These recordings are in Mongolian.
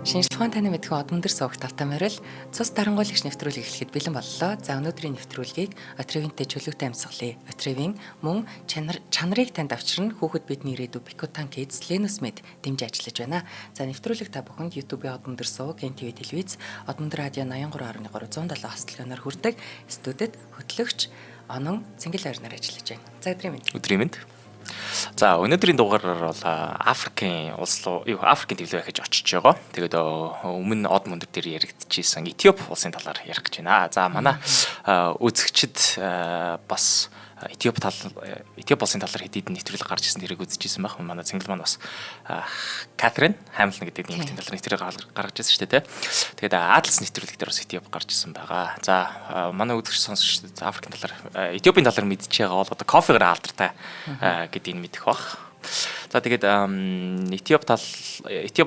Шинжлэх ухааны таны мэдхүйн одон дээр суугт тавтай морил цус дарангуйлагч нэвтрүүлэг эхлэхэд бэлэн боллоо. За өнөөдрийн нэвтрүүлгийг Отревинтэй чөлөөтэй амьсгалын Отревин мөн чанарыг танд авчирна хүүхэд бидний ирээдүй Бикутан Kids Lenus Med дэмжиж ажиллаж байна. За нэвтрүүлэг та бүхэнд YouTube-ийн одон дээр сууг, NTV телевиз, одон дээр радио 83.3 107 хостолгионоор хүрдэг студид хөтлөгч Онон Цэнгэл ойрноор ажиллаж байна. За өдрийн мэнд. За өнөөдрийн дугаараар бол Африкийн улс руу Африкийн төлөв ахиж очиж байгаа. Тэгээд өмнө од мөндөр дээр яригдчихсэн Этиоп улсын талаар ярих гэж байна. За манай үзэгчид бас Этиоп улсын талаар хэдийд нэвтрүүлэг гарч ирсэн тэрийг үзчихсэн байх. Манай Цэнгэл маань бас Катрин Хамилтон гэдэг нэмэлтийн талаар нэвтрүүлэг гаргаж ирсэн шүү дээ. Тэгээд Адлс нэвтрүүлэг дээр бас Этиоп гарч ирсэн байгаа. За манай үзэгч сонсогчдод Африкийн талаар Этиопийн талаар мэдчихэж байгаа бол одоо кофегаар алдартай гэдгийг мэдэх бах. За тэгээд Этиоп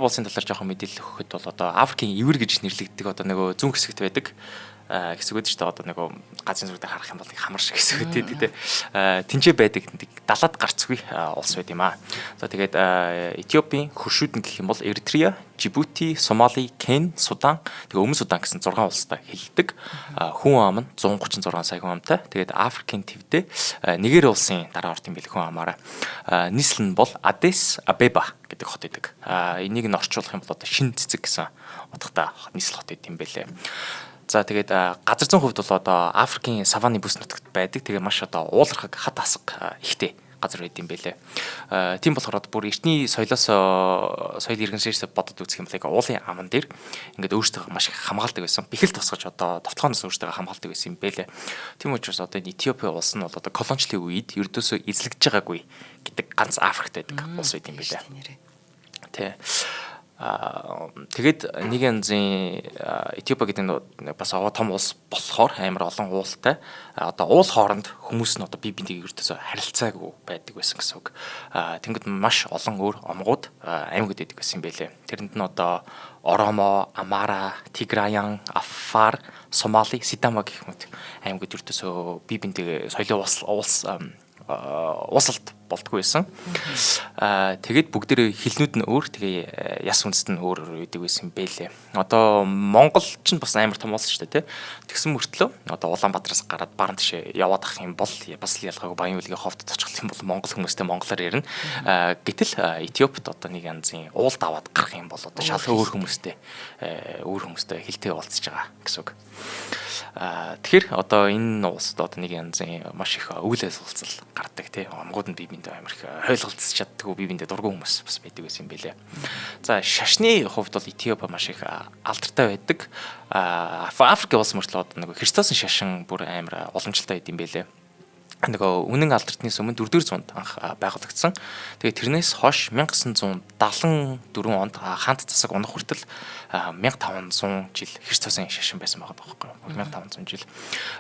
улсын талаар жоохон мэдээлэл өгөхөд бол одоо Африкийн ивэр гэж нэрлэгддэг одоо нөгөө зүүн хэсэгт байдаг хэсгүүд ч одоо нөгөө газрын зүрхтэй харах юм бол хамар шиг хэсгүүд тийм тэнцээ байдаг далаад гарцгүй улс байт юм аа. За тэгээд Этиопийн хөршүүд нь гэх юм бол Эритреа, Жибути, Сомали, Кен, Судан тэгээ өмнө Судан гэсэн 6 улстай хэлдэг. Хүн ам нь 136 сая хүн амтай. Тэгээд Африкийн твдээ Нигер улсын дараа орт юм бэл хүн амаараа. Нийслэл нь бол Адис Абеба гэдэг хот идэг. Энийг нь орчуулах юм бол одоо шин цэцэг гэсэн утгатай нийслэл хот идэм байлээ. За тэгээд газар зүйн хувьд бол одоо Африкийн саванны бүс нутагт байдаг. Тэгээ маш одоо уулархаг хад асаг ихтэй газар байд юм байлээ. Тийм болохоор бүр эртний соёл иргэншээс бодод үзэх юм бол уулын аман дээр ингээд өөрсдөө маш их хамгаалдаг байсан. Бэхэл тусгаж одоо товтлогоноос өөрсдөө хамгаалдаг байсан юм байлээ. Тийм учраас одоо Этиопийн улс нь бол одоо колоничлын үед ердөөсөө эзлэгдэж байгаагүй гэдэг ганц Африкт байдаг улс байд юм байлээ. Тэ. Тэгээд нэг янзын Этиоп гэдэг нь бас том улс болохоор амар олон уултай. Одоо уул хооронд хүмүүс нь одоо бие биенээ ердөөсөө харилцаагүй байдаг байсан гэсэн үг. Тэнгүүд маш олон өөр омгууд аймагуд байдаг байсан юм байлээ. Тэрэнд нь одоо Оромо, Амара, Тиграян, Афар, Сомали, Сидама гэх мэт аймагуд ердөөсөө бие биенээ соёлын ууслалт болдгоо байсан. Тэгээд бүгдээ хэлнүүд нь өөр, тэгээ яс үндэст нь өөр байдаг байсан байлээ. Одоо Монгол ч бас амар том улс шүү дээ, тий. Тэгсэн мөртлөө одоо Улаанбаатараас гараад баруун тишээ яваад ах юм бол бас л ялгаагүй Баян үлгийн ховдод очих юм бол монгол хүмүүстэй монголоор ярина. Гэтэл Этиопт одоо нэг янзын уулд аваад гарах юм бол одоо шал өөр хүмүүстэй хэлтэй уулзж байгаа гэсэн үг. Тэгэхээр одоо энэ улсад одоо нэг янзын маш их үйл ажиллагаа гардаг, тий. Омгууд нь бие биендээ амар их ойлголцож чаддгүй бие биендээ дургүй хүмүүс бас байдаг байсан юм байлээ. За шашны хувьд бол Этиоп маш их алдартай байдаг. Африкийн улс мөртлөө одоо нэг Христосын шашин бүр амар уламжлалтай байд юм байлээ. Нөгөө үнэн алдартнаас өмнө 4-р зуунд анх байгуулагдсан. Тэгээд тэрнээс хойш 1974 онд хаант засаг унах хүртэл 1500 жил Христосын шашин байсан байгаа байхгүй юу? 1500 жил.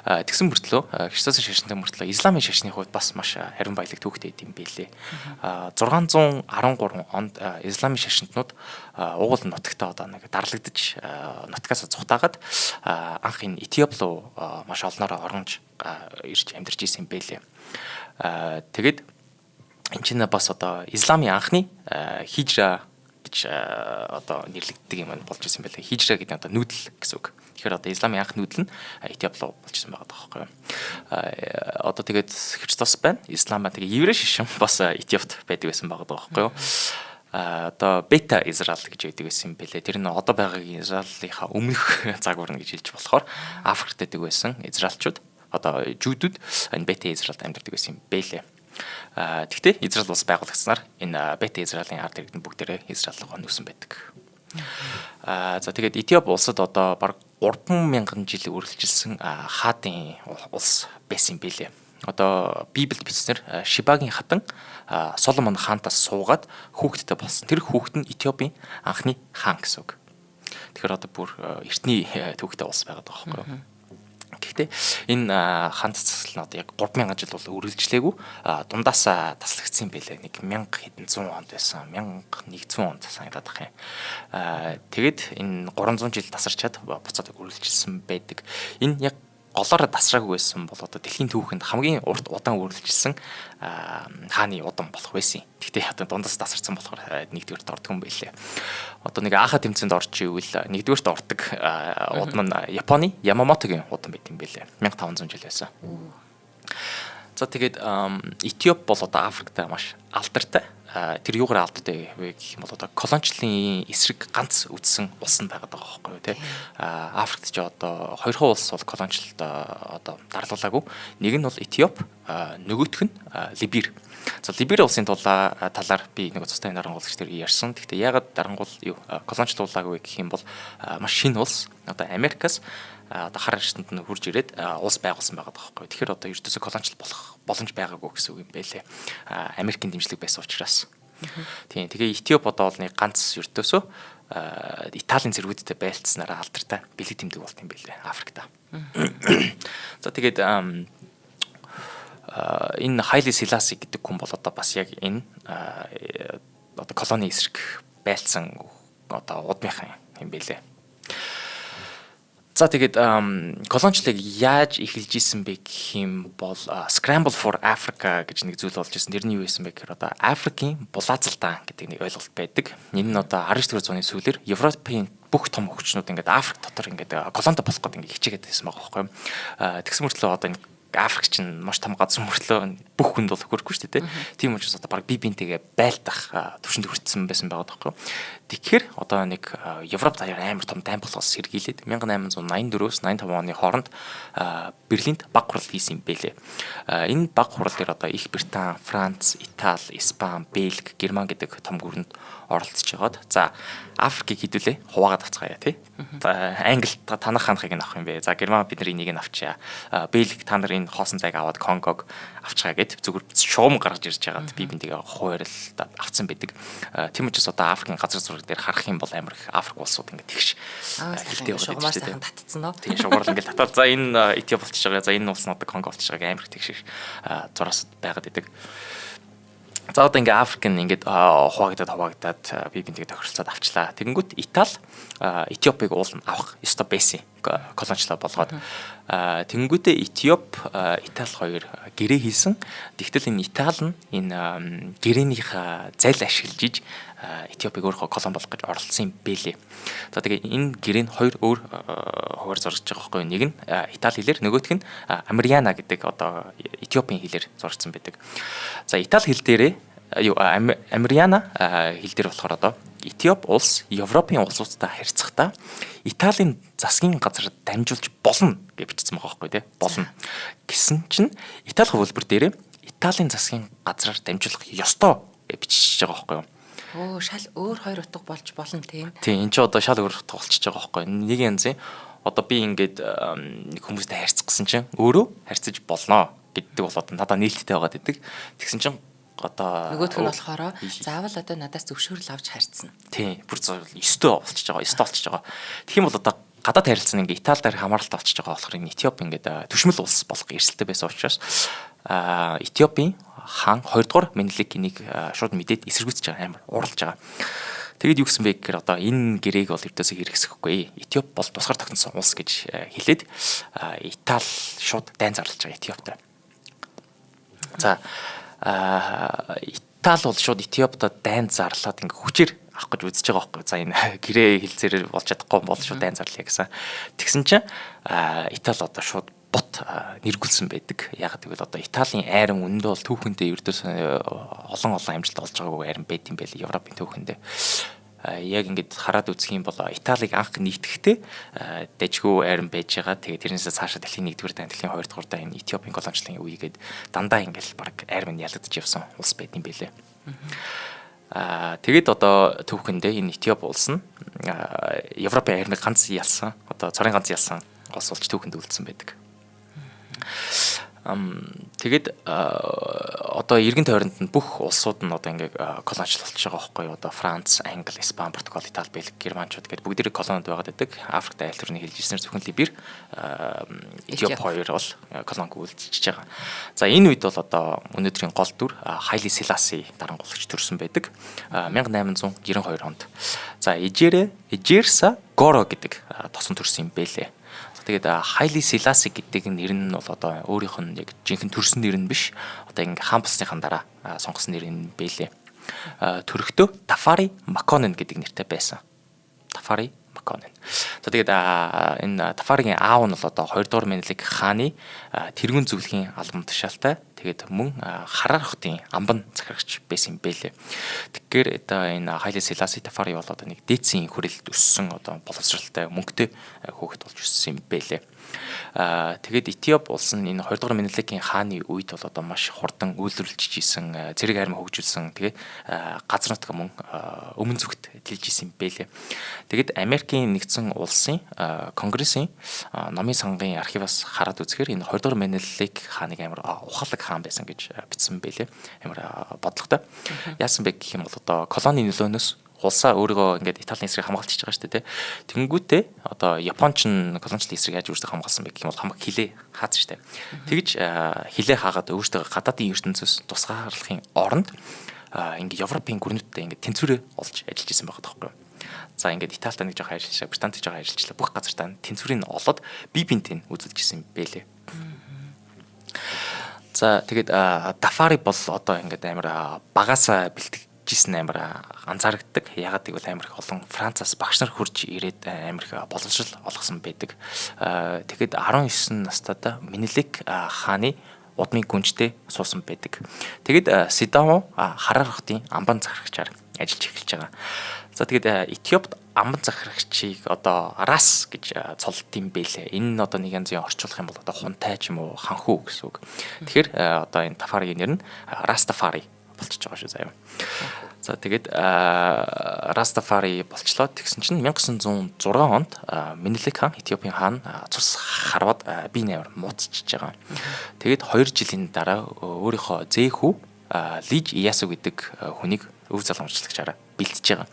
Тэгсэн мөртлөө Христосын шашинтай мөртлөө Исламын шашны хувьд бас маш харин баялаг төвхтэй юм байлээ. 613 онд Исламын шашинтнууд угуул нутагтаа одоо нэг дарлагдж нутгаас цухтаагаад анх энэ Этиоп руу маш олноороо оронж ирж амьдарч исэн байлээ. Тэгээд энэ чинь бас одоо Исламын анхны хижра гэж одоо нэрлэгддэг юм болж исэн байлээ. Хижра гэдэг нь одоо нүүдэл гэсэн үг. Тэгэхээр одоо Исламын анх нүүдэл нь Этиоп руу болж исэн байгаа байхгүй юу. Одоо тэгээд Христос байна. Ислам ба тэгээд еврей шашин бас Этиопт байдаг байсан байгаа байхгүй юу. Одоо Бета Израиль гэж байдаг байсан юм байлээ. Тэр нь одоо байгаагийн Израилийнхаа өмнөх загварна гэж хэлж болохоор Африкт байдаг байсан израилчууд одоо жүүдүүд энэ Бета Израильд амьдардаг байсан юм байлээ. Тэгвэл Израиль улс байгуулагдсанаар энэ Бета Израилийн ард иргэд бүгдээрээ Израиль руу нүүсэн байдаг. За тэгээд Этиоп улсад одоо бараг 3000 жил үргэлжилсэн хаадын улс байсан юм байлээ. Одоо Библиэд бичснээр Шибагийн хатан Соломон хаантаас суугаад хүүхэдтэй болсон. Тэр хүүхэд нь Этиопийн анхны хаан гэсэн үг. Тэгэхээр одоо бүр эртний түүхтэй улс байгаад байгаа байхгүй юу? Гэхдээ энэ хаан засал нь одоо яг 3000 жил бол үргэлжлээгүй. Дундаасаа таслагдсан юм байлээ. Нэг 1000 хэдэн 100 онд байсан. 1100 онд санагдаад байх юм. Тэгээд энэ 300 жил тасарчаад буцаад үргэлжилсэн байдаг. Энэ яг голоор тасраагүй байсан бол одоо дэлхийн түүхэнд хамгийн урт удаан үргэлжилсэн хааны удам болох байсан. Гэхдээ одоо дундаас тасарсан болохоор нэгдүгээрт ордог юм байлээ. Одоо нэг Аха тэмцээнд орж ивэл нэгдүгээрт ордог удам нь Японы Ямамотогийн удам байт юм байлээ. 1500 жил байсан. За тэгээд Этиоп бол одоо Африкт маш алдартай. Тэр юугаар алдтай вэ гэх юм бол одоо колоничлын эсрэг ганц үдсэн улс нь байгаад байгаа байхгүй юу те. Африкт ч одоо хоёрхан улс бол колоничлалд одоо дарлуулаагүй. Нэг нь бол Этиоп, нөгөөх нь Либер. За Либер улсын талаар би нэг цустай дарангуулагч тэр ярьсан. Гэхдээ ягаад дарангуул юу колоничлуулаагүй гэх юм бол маш шинэ улс одоо Америкаас одоо хар аршинд нь хурж ирээд улс байгуулсан байгаа байхгүй. Тэгэхээр одоо ердөөсөө колоничлал болох боломж байгаагүй гэсэн үг юм байлээ. Америкийн дэмжлэг байсан учраас. Тийм. Тэгээ Этиоп одоо бол нэг ганц ердөөсөө Италийн зэргүүдтэй байлцснараа алдартай бэлэг тэмдэг болт юм байлээ Африкта. За тэгээд энэ Хайли Селаси гэдэг хүн бол одоо бас яг энэ одоо колони эсрэг байлцсан одоо удмынхан юм байлээ. За тэгээд колоничлыг яаж эхэлж исэн бэ гэх юм бол Scramble for Africa гэж нэг зүйл болж исэн. Тэр нь юу байсан бэ гэхээр одоо Африкийн булаацалдаан гэдэг нэг ойлголт байдаг. Энэ нь одоо 19-р зууны сүүлээр Европын бүх том хөгжнүүд ингээд Африк дотор ингээд колонитой болох гэдэг ингээд хичээгээд байсан байгаа байхгүй юу. Тэгсэн мөртлөө одоо энэ Африк чинь маш том газар мөртлөө бүх хүнд бол хөрөхгүй шүү дээ. Тийм учраас одоо баг би бинтэйгээ байлдах төвшөнд хүрсэн байсан байгаа байхгүй. Тэгэхээр одоо нэг Европ даяар амар том дайм болохоос сэргийлээд 1884-өөс 85 оны хооронд Берлинд баг хурал хийсэн юм бэлээ. Энэ баг хурал дээр одоо Их Британи, Франц, Итали, Испани, Бельги, Герман гэдэг том гүрэнд оролцож байгаад за Африкийг хідүүлээ хуваагаад авцгаая тий. За Англи танах ханахыг нь авах юм бэ. За Герман бид нар энийг нь авчаа. Бельги та нар энэ хоосон цайг аваад Конгог авчгаа гэд зүгээр шуум гаргаж ирж байгаад би бинтийг хуваарал авцсан байдаг. Тийм учраас одоо Африкийн газар зураг дээр харах юм бол амар их Африк улсууд ингээд тэгш хэлтэй шугамар сайхан татцсан нөө. Тийм шугамар ингээд татаад за энэ Этиоп болчихж байгаа. За энэ улс нь одоо Конго болчихж байгааг амар их тэгш зураас байгаад байдаг. За одоо ингээ Африк нь ингээд хуваагдаад би бинтийг тохиролцоод авчлаа. Тэгэнгүүт Итали Этиопыг уулна авах ёстой байсан колоничлаа болгоод. Тэгэнгүүтээ Этиоп Итали хоёр гэрээ хийсэн. Тэгтэл энэ Итали нь энэ гэрээнийхээ зайл ашиглаж иж Этиопыг өөрөө колон болгох гэж оролцсон юм бэлээ. За тэгээ энэ гэрээ нь хоёр өөр хуваар зурагч байгаа байхгүй. Нэг нь Итали хэлээр, нөгөөх нь Амриана гэдэг одоо Этиопийн хэлээр зурагдсан байдаг. За Итали хэл дээрээ Амриана хэл дээр болохоор одоо Этиоп улс Европын улсуудтай харьцахдаа Италийн засгийн газар дамжуулж болно гэж бичсэн байгаа байхгүй тий. Болно. Гэсэн чинь Итали хөвөлбөр дээрээ Италийн засгийн газраар дамжуулах ёстой гэж бичиж байгаа байхгүй юу. Оо шал өөр хоёр утга болж болно тийм. Тийм энэ ч одоо шал өөр утга болчихж байгаа байхгүй юу. Нэг янзын одоо би ингээд нэг хүмүүстэй харьцсан чинь өөрөө харьцаж болно гэдэг бол одоо надад нээлттэй байгаад идэг. Тэгсэн чинь одоо нөгөөх нь болохоор заавал одоо надаас зөвшөөрөл авч харьцсан. Тийм бүр ёстой болчихж байгаа. Тэгэх юм бол одоо гадаад харилцан ингээ Италидаар хамааралтай болчихж байгаа болохоор энэ Этиоп ингээд төшмөл улс болох эрсдэлтэй байсан учраас Этиопийн хаан 2 дугаар Менеликийг шууд мэдээд эсэргүүцэж байгаа амар уралж байгаа. Тэгэд юу гэсэн бэ гэхээр одоо энэ гэрээг бол эрдөөсөө хэрэгсэхгүй. Этиоп бол тусгаар тогтносон улс гэж хэлээд Итали шууд дайн зарлаж байгаа Этиоптой. За Итали бол шууд Этиоптой дайн зарлаад ингээ хүчээр авах гэж үзэж байгаа байхгүй. За энэ гэрээ хэлцээрээр болж чадахгүй бол шууд дайн зарлая гэсэн. Тэгсэн чинь Итали одоо шууд бот нэргүүлсэн байдаг. Яг гэвэл одоо Италийн айран үнэндээ бол түүхэндээ ердөөс олон амжилт олж байгаагүй айран байт юм байл Европын түүхэндээ. Яг ингээд хараад үзэх юм бол Италиг анх нийтгэхдээ дэжгүй айран байж байгаа. Тэгээд тэрнээсээ цаашаа дэлхийн 1-р дан, дэлхийн 2-р дан энэ Этиопийн колоничлалын үегээд дандаа ингээд баг айран ялагдаж явсан улс байт юм байлээ. Тэгээд одоо түүхэндээ энэ Этиоп улс нь Европын айрныг ганц ялсан, одоо цорын ганц ялсан улс болж түүхэнд үлдсэн байдаг. Тэгээд одоо эргэн тойронд нь бүх улсууд нь одоо ингээ колоничлолж байгаа байхгүй юу. Одоо Франц, Англи, Испани, Португал, Итали, Бельги, Германчууд гэдэг бүгдээрээ колониуд байгаад байдаг. Африкт айл төрний хэлж ирснээр зөвхөн Либер, Этиоп хоёр бол колониг үлдчихэж байгаа. За энэ үед бол одоо өнөөдрийн гол дүр Хайли Селаси дарангуулагч төрсэн байдаг. 1892 онд. За Ижерса Горо гэдэг тосон төрсэн юм бэлээ. тэгээд Хайли Селаси гэдэг нэр нь бол одоо өөрийнх нь яг жинхэнэ төрсөн нэр нь биш. Одоо ингээ хаан болсныхан дараа сонгосон нэр нь бэлээ. Төрөхдөө Тафари Маконен гэдэг нэртэй байсан. Тафари Маконен. За тэгээд энэ Тафаригийн аав нь бол одоо 2 дугаар Менелик хааны тэргүүн зөвлөхийн албан тушаалтай. Тэгээд мөн Хараар хотын амбан захирагч байсан юм бэлээ. Тэгэхээр одоо энэ Хайли Селаси Тафари бол одоо нэг дээдсийн хүрээлэлд өссөн одоо боловсралтай мөнгөтэй хүүхэд болж өссөн юм бэлээ. Тэгээд Этиоп улс нь энэ 2 дугаар Менеликийн хааны үед бол одоо маш хурдан үйлдвэрлэж исэн, зэрэг арим хөгжүүлсэн. Тэгээд газар нутаг мөн өмнө зүгт дэлж исэн юм бэлээ. Тэгээд Америкийн нэгдсэн улсын конгрессийн номын сангийн архиваас хараад үзэхээр энэ 2 дугаар Менелик хааныг амар ухаалаг хаан байсан гэж бичсэн бэлээ. Амар бодлоготой. Яасан бэ гэх юм бол одоо колони нөлөөнөөс улсаа өөрийгөө ингээд Италийн эсрэг хамгаалчихж байгаа шүү дээ. Тэнгүүтээ одоо Японч нь колоничлын эсрэг яаж өөрсдөө хамгаалсан бэ гэх юм бол хамаг хилээ хаасан шүү дээ. Тэгж хилээ хаагаад өөрсдөө гадаадын ертөнцөөс тусгаарлахын оронд ингээд Европын гүрнүүдтэй ингээд тэнцвэрээ олж ажиллаж исэн байгаа тоххой. За ингээд Италид нэг жоохон ажиллаж, Британид жоохон ажиллаж, бүх газартаа тэнцвэрийг олоод бие биентэй үзүүлж исэн бэлээ. За тэгээд Тафари бол одоо ингээд амар багаасаа бэлтгэж жисэн амар анзаарэгддэг. Ягаад гэвэл амар их олон Францаас багш нар хурж ирээд амар их боловсрол олгосон байдаг. Тэгэхэд 19 настайдаа Менелик хааны удмын гүнжтэй суусан байдаг. Тэгэд Сидамо Хараар хотын амбан захирагчаар ажиллаж эхэлж байгаа. За тэгэд Этиопт амбан захирагчийг одоо Рас гэж цолд юм бэлээ. Энэ нь одоо нэг янзын орчуулах юм бол одоо хунтай ч юм уу ханхүү гэсэн үг. Тэгэхээр одоо энэ Тафаригийн нэр нь Растафари болчихж байгаа шүү заяа. За тэгээд Растафари болчлоо. Тэгсэн чинь 1906 онд Менелик хаан, Этиопийн хаан цус харваад бие нээр муутчихж байгаа. Тэгээд 2 жилийн дараа өөрийнхөө зээх хүү Лиж Иясу гэдэг хүнийг өв залгамжлагчаараа бэлтэж байгаа.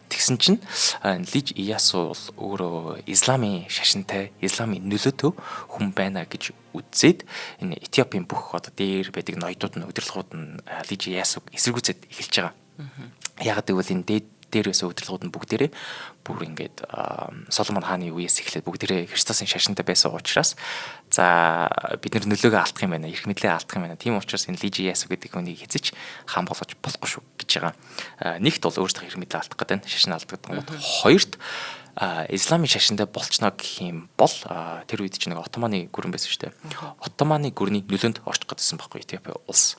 Тэгсэн чинь Лиж Иясу бол өөрөө исламын шашинтай, исламын нөлөөтэй хүн байна гэж үзээд энэ Этиопийн бүх одоо дээр байдаг ноёдууд нь удирдлагууд нь Лиж Иясуг эсэргүүцээд эхэлж байгаа. Ягаад гэвэл энэ дээрээс удирдлагууд нь бүгдээрээ бүр ингээд Соломон хааны үеэс эхлээд бүгдээрээ Христосын шашинтай байсан учраас за бид нар нөлөөгөө алдах юм байна, эрх мэдлээ алдах юм байна. Тийм учраас энэ Лиж Иясу гэдэг хүнийг хэзэж хаан болгож болохгүй шүү гэж байгаа. Нэгт бол өөрсдөө эрх мэдлээ алдах гэдэг нь шашин алддаг юм. Хоёрт исламын шашинтай болчно гэх юм бол тэр үед чинь нэг Отоманы гүрэн байсан шүү дээ. Отоманы гүрний нөлөөнд орчих гэдсэн байхгүй Этиопи улс.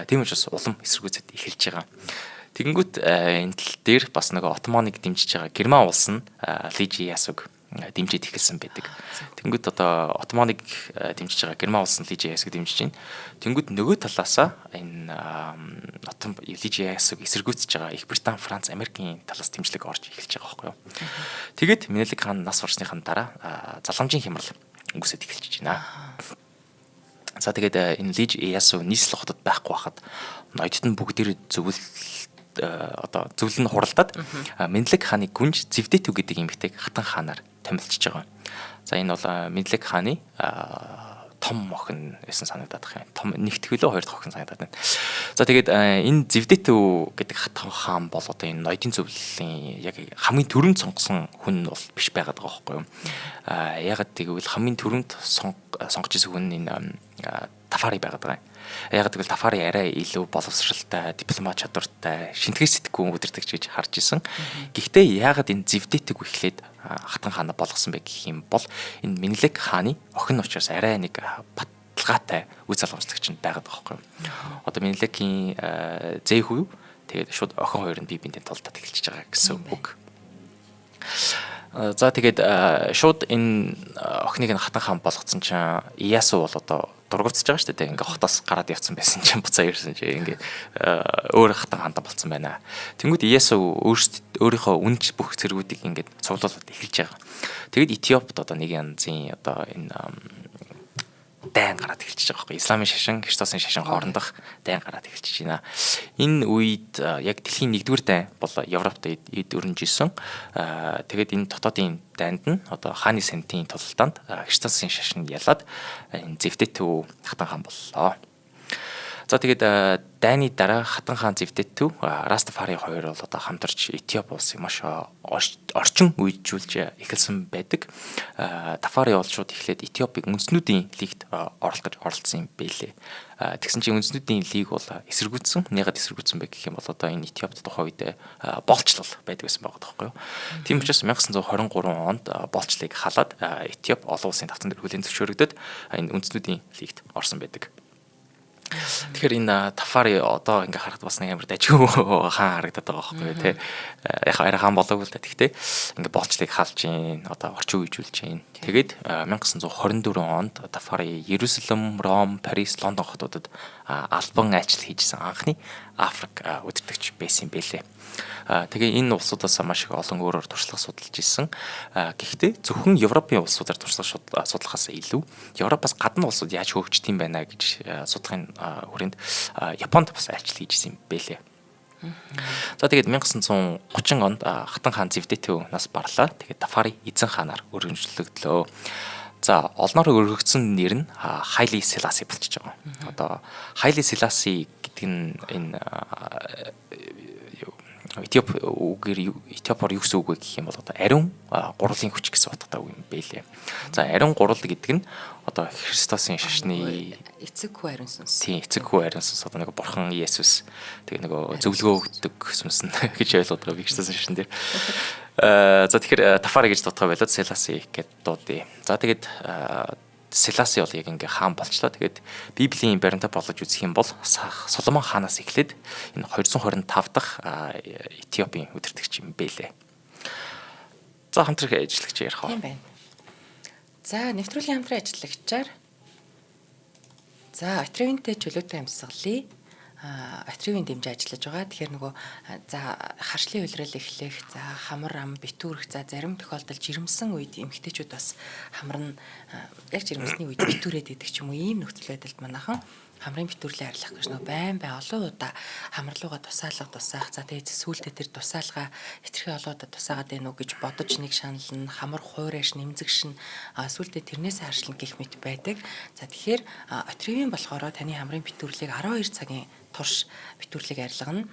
Тийм учраас улам эсэргүүцэд эхэлж байгаа. Тэгэнгүүт энэ тал дээр бас нэг Отоманыг дэмжиж байгаа Герман улс нь Лиж Иясуг дэмжиж эхэлсэн байдаг. Тэнгүүд одоо Отоманыг дэмжиж байгаа Герман улс нь Лиж Иясуг дэмжиж байна. Тэнгүүд нөгөө талаасаа энэ Лиж Иясуг эсэргүүцэж байгаа Их Британи, Франц, Америкийн талаас дэмжлэг орж эхэлж байгаа байхгүй юу. Тэгээд Менелик хаан нас барсныхан дараа заламжийн хямрал өнгөсөд эхэлж байна. За тэгээд энэ Лиж Иясу нийслэл хотод байхгүй хахад ноёдд нь бүгдээр одоо зөвлөн хуралдаад Менелик хааны гүнж Зевдэтү гэдэг эмэгтэйг хатан хаанаар томилчж байгаа. За энэ бол Менелик хааны том охин байсан санагдаад байна. Том нэгтгэвлөө хоёр дахь охин санагдаад байна. За тэгээд энэ Зевдэтү гэдэг хатан хаан бол одоо энэ ноёдын зөвлөлийн яг хамгийн түрүүнд сонгосон хүн бол биш байгаад байгаа байхгүй юу. Ягаад гэвэл хамгийн түрүүнд сонгож ирсэн хүн энэ Тафари байгаад байгаа. Яг гэвэл Тафари арай илүү боловсралтай, дипломат чадвартай, шинтгэж сэтгэхгүй удирдагч гэж харж исэн. Гэхдээ яагаад энэ Зевдэтүг эхлээд хатан хаана болгосон бэ гэх юм бол энэ Менелик хааны охин учраас арай нэг баталгаатай үе залгамжлагч нь байгаад байгаа байхгүй юу. Одоо Менеликийн зээх үү тэгээд шууд охин хоёр нь бие биентэй толдоод эхэлчихэж байгаа гэсэн үг. За тэгээд шууд энэ охиныг нь хатан хаан болгоцсон чинь Иясу бол одоо дургуутсаж байгаа шүү дээ. Ингээ хотоос гараад явцсан байсан чинь буцаа ирсэн чинь ингээ өөр хатан хаантаа болцсон байна. Тэнгүүд Иясу өөрийнхөө үнж бүх зэргүүдийг ингээ цуглуулад эхэлж байгаа. Тэгэд Этиопт одоо нэг янзын одоо энэ дайн гараад эхэлчихэж байгаа байхгүй. Исламын шашин, Христосын шашин хоорондох дайн гараад эхэлчихэж байна. Энэ үед яг дэлхийн 1-р дайн бол Европт эд өрнөж исэн. Тэгээд энэ дотоодын дайнд нь одоо хааны сантийн тулалдаанд Христосын шашин ялаад энэ Зевдэтү хатан хаан боллоо. За тэгээд Дайны дараа Хатан хаан Зевдэтүү Растафари хоёр бол одоо хамтарч Этиоп улсыг маш орчин үеижүүлж эхэлсэн байдаг. Тафари бол шууд эхлээд Этиопыг үндэснүүдийн лигт оролцсон юм бэлээ. Тэгсэн чинь үндэснүүдийн лиг бол эсэргүүцсэн. Ягаад эсэргүүцсэн бэ гэх юм бол одоо энэ Этиопт тухайн үед болцлол байдаг байсан байгаа тоххой юу. Тийм учраас 1923 онд болцлыг халаад Этиоп олон улсын давтан дээр хүлээн зөвшөөрөгдөд энэ үндэснүүдийн лигт орсон байдаг. Тэгэхээр энэ Тафари одоо ингээ харахад бас нэг амар дажгүй хаан харагдаад байгаа байхгүй тий. Яг арай хаан болоогүй л да. Тэгтээ ингээ болцлыг халж гин одоо орчин үеижүүлж гин. Тэгээд 1924 онд Тафари Ерүсэлэм, Ром, Парис, Лондон хотуудад албан айлчлал хийжсэн анхны Африк удирдагч байсан юм бэлээ. Тэгээ энэ улсуудаас маш их олон өөрөөр туршлага судалж ирсэн. Гэхдээ зөвхөн Европын улсуудаар туршлага судлахаас илүү Европоос гадна улсууд яаж хөгжиж тийм байна гэж судлахын хүрээнд Японд бас айлчлал хийжсэн юм бэлээ. За тэгээд 1930 онд Хатан хаан Зевдэтүү нас барлаа. Тэгээд Тафари эзэн хаанаар өргөмжлөгдлөө. За олноор өргөгдсөн нэр нь Хайли Селаси болчихж байгаа. Одоо Хайли Селаси гэдэг нь энэ Этиопоор юу гэсэн үг вэ гэх юм бол одоо ариун гурлын хүч гэсэн утгатай үг юм бэлээ. За ариун гурал гэдэг нь одоо Христосын шашны эцэг хүү ариун сүнс. Тийм эцэг хүү ариун сүнс одоо нэг бурхан Есүс тэгээ нэг зөвлөгөө өгдөг сүнс нь гэж ойлгоод байгаа Христосын шашин дээр. За тэгэхээр Тафари гэж дутгаа байлаа Селаси гэд дуудъя. За тэгээд Селаси бол яг ингээ хаан болчлоо. Тэгээд Библийн баримтаа болгож үзэх юм бол Соломон хаанаас эхлээд энэ 225 дахь Этиопийн удирдагч юм бэлээ. За хамтран ажиллагч ярих уу? Тийм байна. За нэвтрүүлгийн хамтран ажиллагчаар за Атревинтэй чөлөөтэй амьсгалыг Атревин дэмжиж ажиллаж байгаа. Тэгэхээр нөгөө за харшлын үйлрэл эхлэх, за хамар ам битүүрэх, за зарим тохиолдолд жирэмсэн үед эмэгтэйчүүд бас хамар нь яг жирэмсний үед битүүрээд идэг ч юм уу ийм нөхцөл байдалд манайхан хамрын битүүрлээ арилгах гэж нөгөө байн олон удаа хамарлууга тусаах за тэгээд сүүлдээ тэр тусаалгаа хэтэрхий олон удаа тусаагаад байна уу гэж бодож нэг шанална хамар хуурайш нэмзэгшин сүүлдээ тэрнээс харшлан гих мэт байдаг. За тэгэхээр Атревин болохоор таны хамрын битүүрлийг 12 цагийн турш битүүрлийг арилгана.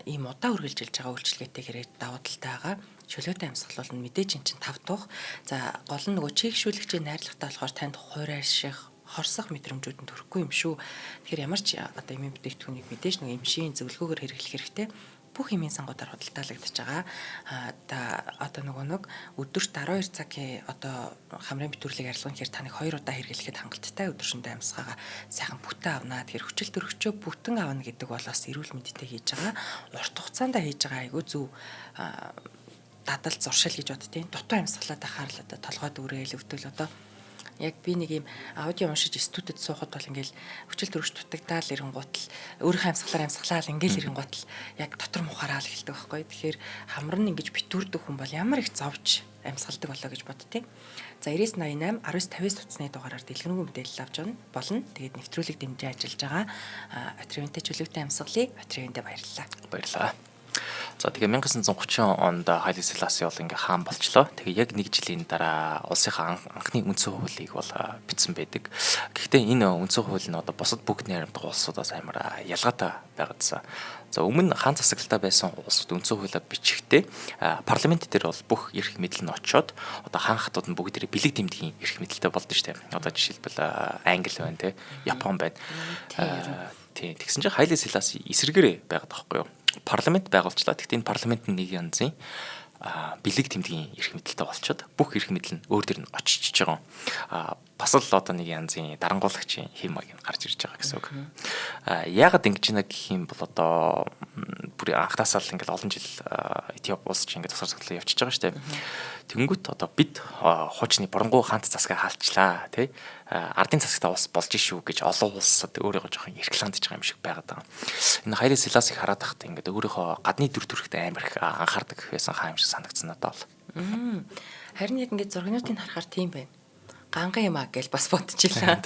Ийм удаа үргэлжилж байгаа үйлчлэгээтэй хэрэг давуу талтай байгаа. Чөлөөтэй амьсгал бол мэдээж эн чинь 5 дух. За гол нь нөгөө чийгшүүлэгчийн найрлагатай болохоор танд хуурайших хорсох мэдрэмжүүд нь төрөхгүй юм шүү. Тэгэхээр ямар ч одоо эмийн бүтээгдэхүүнийг мэдээж нэг эмшийн зөвлөгөөгөөр хэрэглэх хэрэгтэй. Бүх эмийн сангуудаар худалдаалагдаж байгаа. Одоо нөгөө нэг өдөрт 12 цагийн одоо хамрын битүүрлийг арилгах гэхээр та нэг 2 удаа хэрэглэхэд хангалттай өдөршөндөө амьсгаагаа сайхан бүтэн авнаа. Тэгэхээр хүчил төрөгчөө бүтэн авна гэдэг бол бас эрүүл мэндэд хийж байгаа. Урт хугацаанд хийж байгаа айгүй зөв дадал зуршил гэж боддtiin. Дутуу амьсгалаад ахаар л одоо толгой дүүрэл өвдөл одоо яг би нэг юм аудио уншиж студид суухад бол ингээл хүчил төрөгч дутагдаал ирэнгуутл өөрийнхөө амьсгалаа ингээл ирэнгуутл яг дотор мухаараа л эхэлдэг байхгүй. Тэгэхээр хамар нь ингэж битүүрдэг хүн бол ямар их зовж амьсгалдаг болоо гэж боддtiin. За 9988 1950-с туцны дугаараар дэлгэрэнгүй мэдээлэл авч болно. Тэгээд нэвтрүүлэг дэмжиж ажиллаж байгаа Атревинтэй чөлөөтэй амьсгалыг Атревинтэй баярлалаа. За тэгээ 1930 онд Хайли Селаси бол ингээ хаан болчлоо. Тэгээ яг нэг жилийн дараа улсынхаа анхны үндсэн хуулийг бол бичсэн байдаг. Гэхдээ энэ үндсэн хууль нь одоо бусад бүгд найрамдах улсуудаас амар ялгаатай байгаадсан. За өмнө хаан засаглалтаа байсан улсууд үндсэн хуулиа бичихтэй парламент дээр бол бүх эрх мэдэл нь очоод одоо хаан хатууд нь бүгд бэлэг тэмдгийн эрх мэдэлтэй болдсон шүү дээ. Одоо жишээлбэл Англи байна те, Япон байна. Тийм тэгсэн чинь Хайли Селаси эсэргээрээ байгаад байгаа байхгүй юу? Парламент байгуулчлаа. Гэхдээ энэ парламент нь нэг янзын бэлэг тэмдгийн эрх мэдэлтэй болчиход бүх эрх мэдэл нь өөр дөр нь очиж байгаа. Бас л одоо нэг янзын дарангуулагчийн хэм маяг гарч ирж байгаа гэсэн үг. Яагаад ингэж байна гэх юм бол одоо бүр анхнаасаа л ингээл олон жил Этиоп улс чинь ингээд тусаар цоглоо явчихж байгаа шүү дээ. Тэнгүүт одоо бид хуучны боронгуу хаант засгаа хаалчлаа тий. Ардын засагтаа улс болж шүү гэж олон улсад өөрийгөө жоохон эрхландж байгаа юм шиг байгаад байгаа. Энэ Хайли Селасиг хараад тахт ингээд өөрийнхөө гадны дүр төрхтэй амар их анхаардаг байсан хаан юм шиг санагдсан надад бол. Харин яг ингээд зургнуудыг харахаар тийм байна. Ганган юм аа гэж бас бодчихлаа.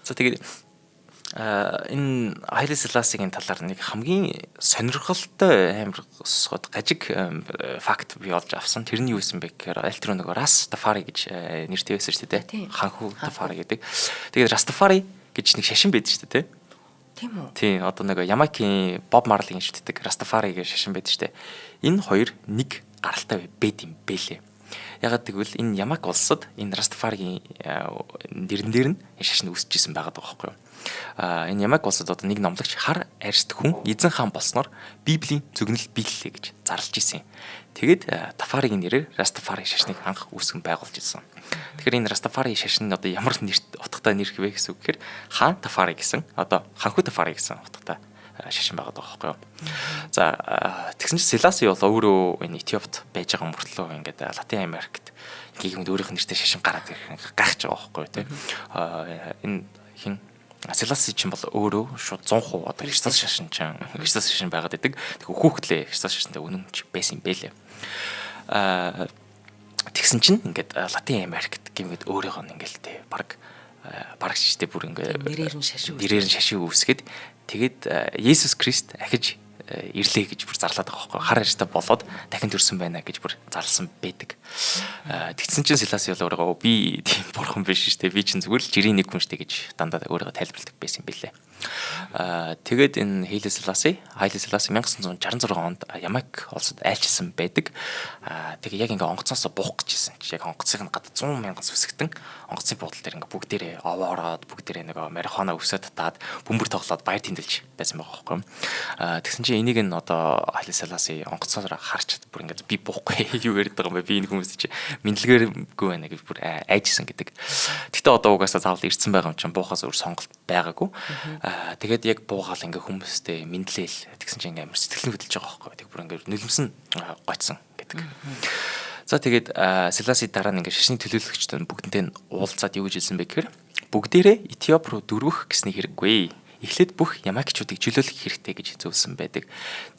За тэгээд энэ Хайли Селасигийн талаар нэг хамгийн сонирхолтой амар гажиг факт би олж авсан. Тэр нь юу байсан бэ гэхээр аль тэр нэг Растафари гэж нэртэй байсан шүү дээ. Ханху Тафари гэдэг. Тэгээд Растафари гэж нэг шашин байдаг шүү дээ. Тийм үү? Тийм, одоо нэг Ямайкийн Боб Марлийн шүтдэг Rastafari гэж шашин байдаг штэ. Энэ хоёр нэг гаралтай байд юм бэлээ. Ягаад гэвэл энэ Ямайк улсад энэ Rastafari-гийн нэрэн дээр нь шашин үүсчихсэн байгаа байхгүй юу? Энэ Ямайк улсад одоо нэг номлогч хар арьст хүн эзэн хаан болсноор Библийн зөгнөл биеллээ гэж зарлж исэн. Тэгээд Тафаригийн нэрээр Rastafari шашныг анх үүсгэн байгуулж ирсэн. Тэгэхээр энэ Rastafari шашин нь одоо ямар нэрт утгатай нэр хэвэ гэсэн үг гэхээр хаан Тафари гэсэн одоо ханху Тафари гэсэн утгатай шашин байгаа байхгүй юу. За тэгсэн чинь Селаси бол өөрөө энэ Этиопт байж байгаа мөртлөө ингээд Латин Америкт гэх юм өөрийнх нь нэртэй шашин гараад ирэх гайхаж байгаа байхгүй юу те. Энэ хин Селаси чинь бол өөрөө шууд 100% одоо Христос шашин чинь Христос шашин байгаад байдаг. Тэг хүүхдлээ Христос шашинтай үнэмч байсан юм бэлээ. Тэгсэн чинь ингээд Латин Америкт гэмэд өөрийнх нь ингээд те баг шиштэй бүр ингээд нэрээр нь шашин үүсгээд тэгээд Есүс Христ ахиж ирлээ гэж бүр зарлаад байгаа байхгүй хар арьстай болоод дахин төрсөн байна гэж бүр зарласан байдаг. Тэгсэн чинь Селаси бол өөрөө би тийм бурхан биш шүү дээ. Би чинь зүгээр л жирийн нэг хүн шүү дээ гэж дандаа өөрийгөө тайлбарладаг байсан юм билээ. Тэгээд энэ Хаиле Селаси 1966 онд Ямайк улсад айлчилсан байдаг. Тэгээ яг ингээ онгоцоос буух гэжсэн. Яг онгоцыг гадаа 100 мянган сүсгтэн онгоцын буудлын дээр ингээ бүгдээрээ овоороод бүгдээрээ нөгөө марихуана өвсөд татаад бөмбөр тоглоод баяр тэмдэглэж байсан байгаа байхгүй. Тэгсэн чинь энийг нь одоо Хаиле Селаси онгоцоор харч бүр ингээ би буухгүй юу яриад байгаа юм бэ? Би энэ хүмүүс чинь мэдлэгээргүй байна гэж бүр айжсэн гэдэг. Гэтэ одоо угаасаа заавал ирсэн байгаа юм чинь буухаас өөр сонголт байгаагүй. Тэгээд яг буугаал ингээ хүмүүстэй мэдлээл тэгсэн чинь ингээ амар сэтгэл хөдлөж байгаа байхгүй. Тэг бүр ингээ нулимсэн гоцсон гэдэг. За тэгээд Селаси дараа нь ингээ шашны төлөөлөгчдөө бүгднтэй нь уулзаад юу гэж хэлсэн бэ гэхээр бүгдээрээ Этиоп руу дөрвөх гэсний хэрэггүй. Эхлээд бүх Ямайкчуудыг чөлөөлөх хэрэгтэй гэж зөвлөсөн байдаг.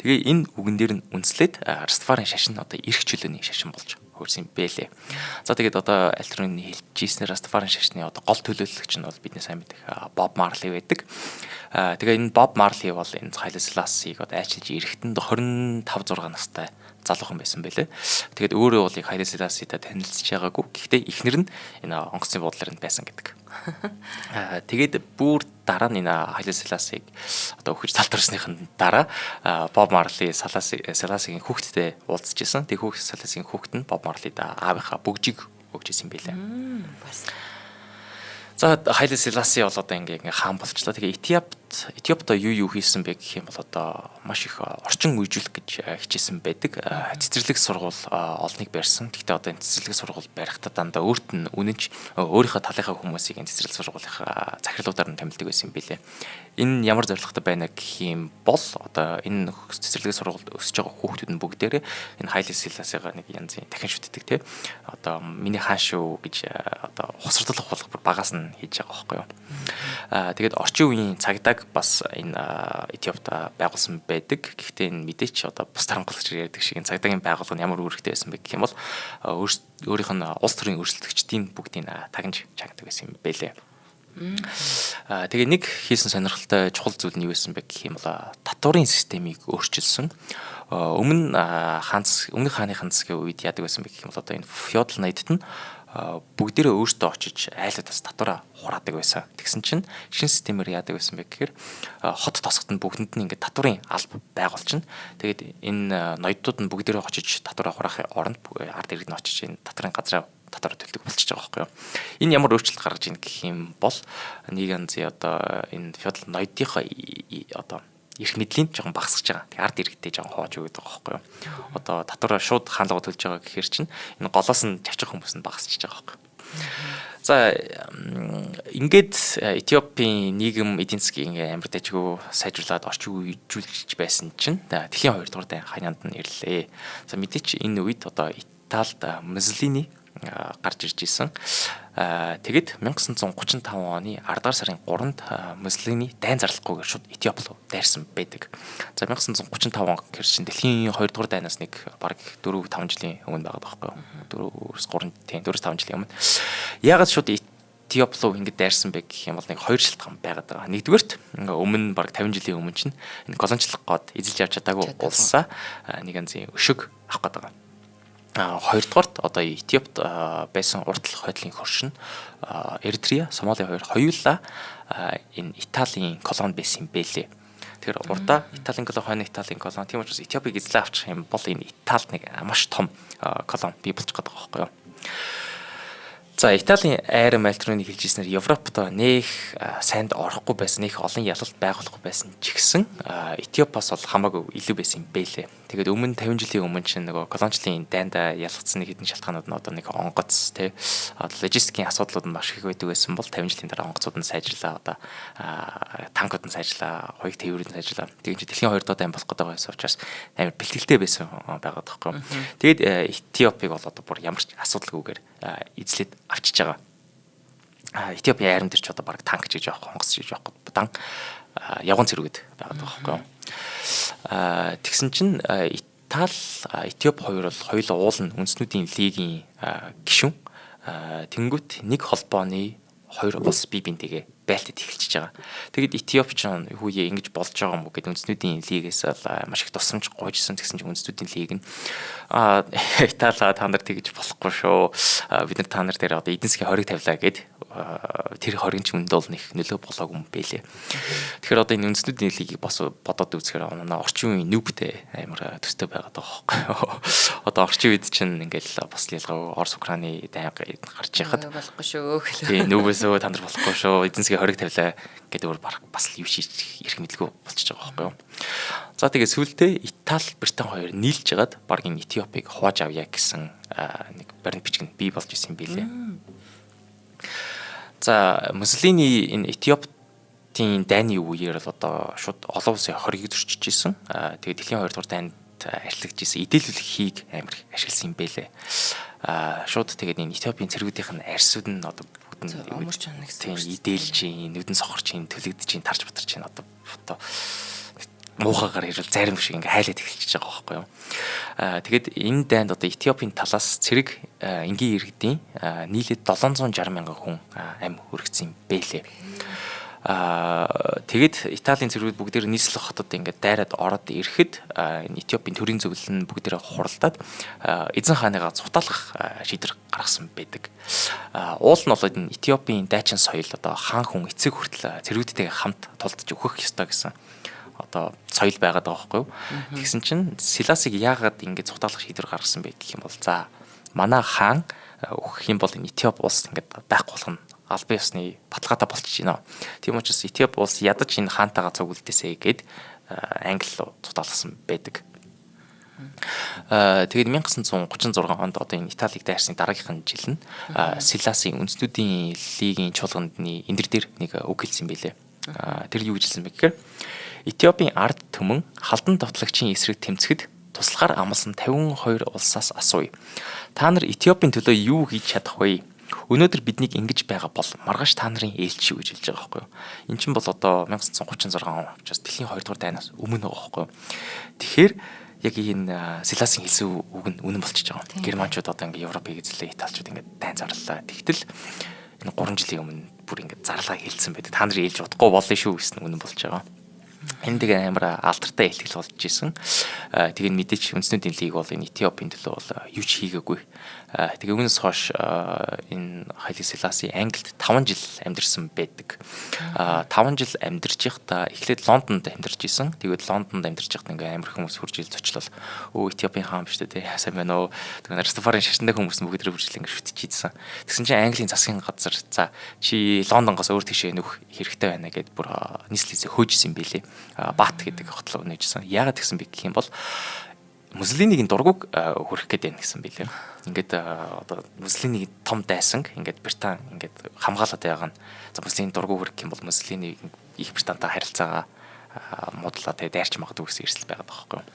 Тэгээ энэ үгэн дээр нь үнслээд Rastafari шашин одоо эрх чөлөөний шашин болж хөрсөн бэлээ. За тэгээд одоо альтернативны хэлжсэн Rastafari шашны одоо гол төлөөлөгч нь бол бидний сайн мэдэх Боб Марли байдаг. Тэгээ энэ Боб Марли бол энэ Хаиле Селасиг одоо айлчилж эрэхтэнд 25 6 настай залуухан байсан байлээ. Тэгээд өөрөө бол Хаиле Селаситай танилцж байгаагүй. Гэхдээ эхнэр нь энэ онгоцны буудлаар нь байсан гэдэг. Тэгээд бүр дараа нь энэ Хаиле Селасиг одоо өгч залдарсныхын дараа Боб Марли Селасигийн хүүхэдтэй уулзж исэн. Тэг Селасигийн хүүхэд нь Боб Марлид аавынхаа бөгжийг өгч исэн байлээ. За Хаиле Селаси бол одоо ингээ хаан болчлоо. Тэгээ Этиопт юу хийсэн бэ гэх юм бол одоо маш их орчин үеижүүлэх гэж хичээсэн байдаг. Цэцэрлэг сургууль олныг барьсан. Гэхдээ одоо энэ цэцэрлэг сургууль барихтаа дандаа өөрт нь үнэнч өөрийнхөө талынхаа хүмүүсийг энэ цэцэрлэг сургуулийнхаа захирлуудаар нь томилдог байсан юм билээ. Энэ ямар зорилготой байна гэх юм бол одоо энэ цэцэрлэг сургуульд өсөж байгаа хүүхдүүд нь бүгдээрээ энэ Хаиле Селасигаа нэг янзын дахин шүтдэг те. Одоо миний хаан шүү гэж одоо хосролдох болгох багаас нь хийж байгаа байхгүй юу. Тэгээд орчин үеийн цагдаа бас энэ Этиопт байгуулсан байдаг. Гэхдээ энэ мэдээч одоо бус тарамгалагч ярьдаг шиг энэ цагдаагийн байгууллага нь ямар үүрэгтэй байсан бэ гэх юм бол өөрийнх нь улс төрийн өрсөлдөгчдийн бүгдийг тагнаж чагнадаг байсан юм бэлээ. Тэгээ нэг хийсэн сонирхолтой чухал зүйл нь юу байсан бэ гэх юм бол татварын системийг өөрчилсөн. Өмнөх хааныхын засгийн үед яадаг байсан бэ гэх юм бол одоо энэ феодал ноёдд нь бүгдээрээ өөртөө очиж айлуудаас татвараа хураадаг байсан. Тэгсэн чинь шинэ системээр яадаг байсан бэ гэхээр хот тосгот нь бүгдэнд нь ингээд татварын алба байгуулчихна. Тэгээд энэ ноёдууд нь бүгдээрээ очиж татвараа хураахын оронд ард иргэд нь очиж энэ татварын газраа татвар төлдөг болчихж байгаа байхгүй юу. Энэ ямар өөрчлөлт гаргаж ийн гэх юм бол нэг янзын одоо энэ феодал ноёдынхаа одоо эрх мэдлийн жоохон багасгаж байгаа. Тэгээ ард иргэдтэй жоохон хоож өгöd байгаа байхгүй юу. Одоо татвараа шууд хаанлага төлж байгаа гэхээр чинь энэ голоос нь чавчих хүмүүс нь багасчихж байгаа байхгүй юу. За ингээд Этиопийн нийгэм эдийн засгийг амар дэжгүй сайжруулад орчин үеижүүлж байсан чинь дэлхийн 2 дугаар дайн хаяанд нь ирлээ. За мэдээч энэ үед одоо Италид Муссолини гарч ирж исэн. Тэгэд 1935 оны 10 дугаар сарын 3-нд Муссолини дайн зарлахгүйгээр шууд Этиоп руу дайрсан байдаг. За 1935 он гэхэр чинь дэлхийн 2 дугаар дайнаас нэг бараг 4-5 жилийн өмнө байгаа байхгүй юу? 4-5 жилийн өмнө. Яагаад шууд Этиоп руу ингэж дайрсан бэ гэх юм бол нэг хоёр шалтгаан байгаад байгаа. Нэгдүгээрт өмнө бараг 50 жилийн өмнө чинь энэ колоничлох гээд эзэлж явж чадаагүй улсаа нэг янзын өшөг авах гээд байгаа. Хоёрдугаарт одоо Этиопид байсан урт хойдлын хөршин Эритреа, Сомали хоёулаа энэ Италийн колони байсан юм бэлээ. Тэгэхээр урдаа Италийн колони, Италийн колони. Тийм учраас Этиопиг эзлээ авчих юм бол энэ Италид нэг маш том колони бий болж байгаа байхгүй юу? За Италийн айр мальтрууны хэлжсэнээр Европт нэх сайнд орохгүй байсан, нэх олон ялалт байгуулахгүй байсан ч гэсэн Этиопоос бол хамаагүй илүү байсан юм бэлээ. Тэгээд өмнө 50 жилийн өмнө чинь нөгөө колоничлын дайндаа ялгцсан нэг хэдэн шалтгаанууд нь одоо нэг онгоц тий логистикийн асуудлууд нь маш их байдаг байсан бол 50 жилийн дараа онгоцууд нь сайжрлаа, одоо танкууд нь сайжрлаа, хоёрт тээврүүд нь сайжрлаа. Тэгээд дэлхийн 2 дахь дайн болох гэдэг байсан учраас амар бэлтгэлтэй байсан байгаа тоххой. Тэгээд Этиопиг бол одоо бүр ямар ч асуудалгүйгээр эзлээд авчиж байгаа. Этиопийн айран дээр ч одоо баг танк хийж явах, онгоц хийж явах дан явган цэрүүгэд байгаа тоххой. Тэгсэн чинь Этиоп хоёр бол хоёулаа уулна үндэснүүдийн лигийн гишүүн. Тэнгүүт нэг холбооны хоёр улс бие биентэйгээ байлтад эхэлчихэж байгаа. Тэгэд Этиоп ч хүүе ингэж болж байгаа юм уу гэд үндэснүүдийн лигээс маш их тусламж гуйжсэн. Тэгсэн чинь үндэснүүдийн лиг нь Итали та нар тэгж болохгүй шүү. Бид нар та нар дээр одоо эдийн засгийн хориг тавилаа гэд тэр хориг ч үндэ бол нэг нөлөө болоогүй юм бэлээ. Тэгэхээр одоо энэ үндэснүүдийн лигийг бас бодоод үзэхээр орчин үеийн нүбтэй амар төстэй байгаа даа. Одоо орчин үед чинь ингээл бас ялгаа Орос Украины дайн гарч яхад болохгүй шүү. Тийм нүбээсөө та нар болохгүй шүү. Эдийн засгийн хориг тавилаа гэдэг өөр бас юу шийдэх эрх мэдлгүй болчихж байгаа байхгүй юу. За тэгээ сүүлдээ Итали, Британи хоёр нийлж жагаад баг энэ Этиопиг хувааж авъя гэсэн нэг баримт бичгэн бий болж исэн юм билээ. За Муссолини энэ Этиоптын дайны үеэр л одоо шууд олон улсын хориг зөрчиж исэн. Тэгээ дэлхийн 2 дугаар дайнд ажиллаж исэн эдэлүүлэхийг амар ашигласан юм бэлээ. Шууд тэгээд энэ Этиопийн цэргүүдийнх нь арьсууд нь одоо тийм идэлж чинь, нүдэн сохорч чинь, төлөгдөж чинь, тарж батарч чинь одоо муухагаар ирэл зарим шиг ингээ хайлаад эхэлчихэж байгаа байхгүй юу. Тэгээд энэ дайнд одоо Этиопийн талаас цэрэг энгийн иргэдийн нийлээд 760 мянган хүн амь хүргэсэн юм бэлээ. Тэгээд Италийн цэргүүд бүгдээр нийслэх хотод ингээд дайраад ороод ирэхэд энэ Этиопийн төрийн зөвлөл нь бүгдээрээ хуралдаад эзэн хааныгаа цутаалах шийдвэр гаргасан байдаг. Уул нь бол энэ Этиопийн дайчин соёл одоо хаан хүн эцэг хүртэл цэргүүдтэйгээ хамт тулдж өгөх ёстой гэсэн одоо соёл байгаад байгаа байхгүй юу. Тэгсэн чинь Силасыг яагаад ингэж цутаалах шийдвэр гаргасан бэ гэх юм бол за манай хаан өгөх юм бол энэ Этиоп улс ингээд байхгүй болох нь албан ёсны баталгаатай болчихж байна. Тийм учраас Этиоп улс ядаж энэ хаантайгаа цуглдээсэй гэд англи руу цутаалгасан байдаг. Тэгээд 1936 онд одоо энэ Италиг дайрсны дараагийнх нь жил нь Силасын үндэстнүүдийн лигийн чуулганы эндэр дээр нэг үг хэлсэн байлээ. Тэр юу гэж хэлсэн бэ гэхээр Этиопийн ард түмэн халдан товтлагчийн эсрэг тэмцэхэд туслахаар амласан 52 улсаас асууя. Та нар Этиопийн төлөө юу хийж чадах вэ? Өнөөдөр биднийг ингэж байгаа бол маргааш та нарын ээлж шүү гэж хэлж байгаа байхгүй юу. Эн чинь бол одоо 1936 он учраас дэлхийн 2 дугаар дайнаас өмнө байгаа байхгүй юу. Тэгэхээр яг энэ Силасын хэлсэн үг нь үнэн болчихж байгаа. Германчууд одоо ингээ Европыг эзлээ, Италичууд ингээ дайн зарлаа. Тэгтэл энэ 3 жилийн өмнө бүр ингээ зарлаа хэлсэн байдаг. Та нарын ээлж удахгүй болно шүү гэсэн үнэн болж байгаа. Энэ тэгээ амар алдартай ихтгэл болж исэн. Тэгээд мэдээч үндэснүүдийн лиг бол энэ Этиопийн төлөө бол юу ч хийгээгүй. Тэгээ үүнээс хойш энэ Хайли Селаси Англид 5 жил амьдарсан байдаг. 5 жил амьдарч байхдаа эхлээд Лондонд амьдарч исэн. Тэгээд Лондонд амьдарч байхдаа ингээ амар хүмүүс хурж ил зочлол өө Этиопийн хаан биш үү те сайн байна уу. Тэгээд Растафарын шашинтай хүмүүс бүгд хурж ил ингээ шүтчихийдсэн. Тэгсэн чинь Английн засгийн газар за чи Лондонгоос өөр тийшээ нөх хэрэгтэй байна гэд бүр нийслэлээ хөөжсөн юм билээ. Бат гэдэг хотлоо нээжсэн. Яагаад гэсэн бэ гэх юм бол Муссолинигийн дургуг хүрэх гээд байна гэсэн билээ. Ингээд одоо Муссолиний том дайсанг ингээд Британи ингээд хамгаалаад байгаа нь за Муссолиний дургуг хүрэх юм бол Муссолини их Британтай харилцаагаа муудлаа тэгээ дайрч магадгүй гэсэн эрсдэл байгаад байгаа байхгүй юу.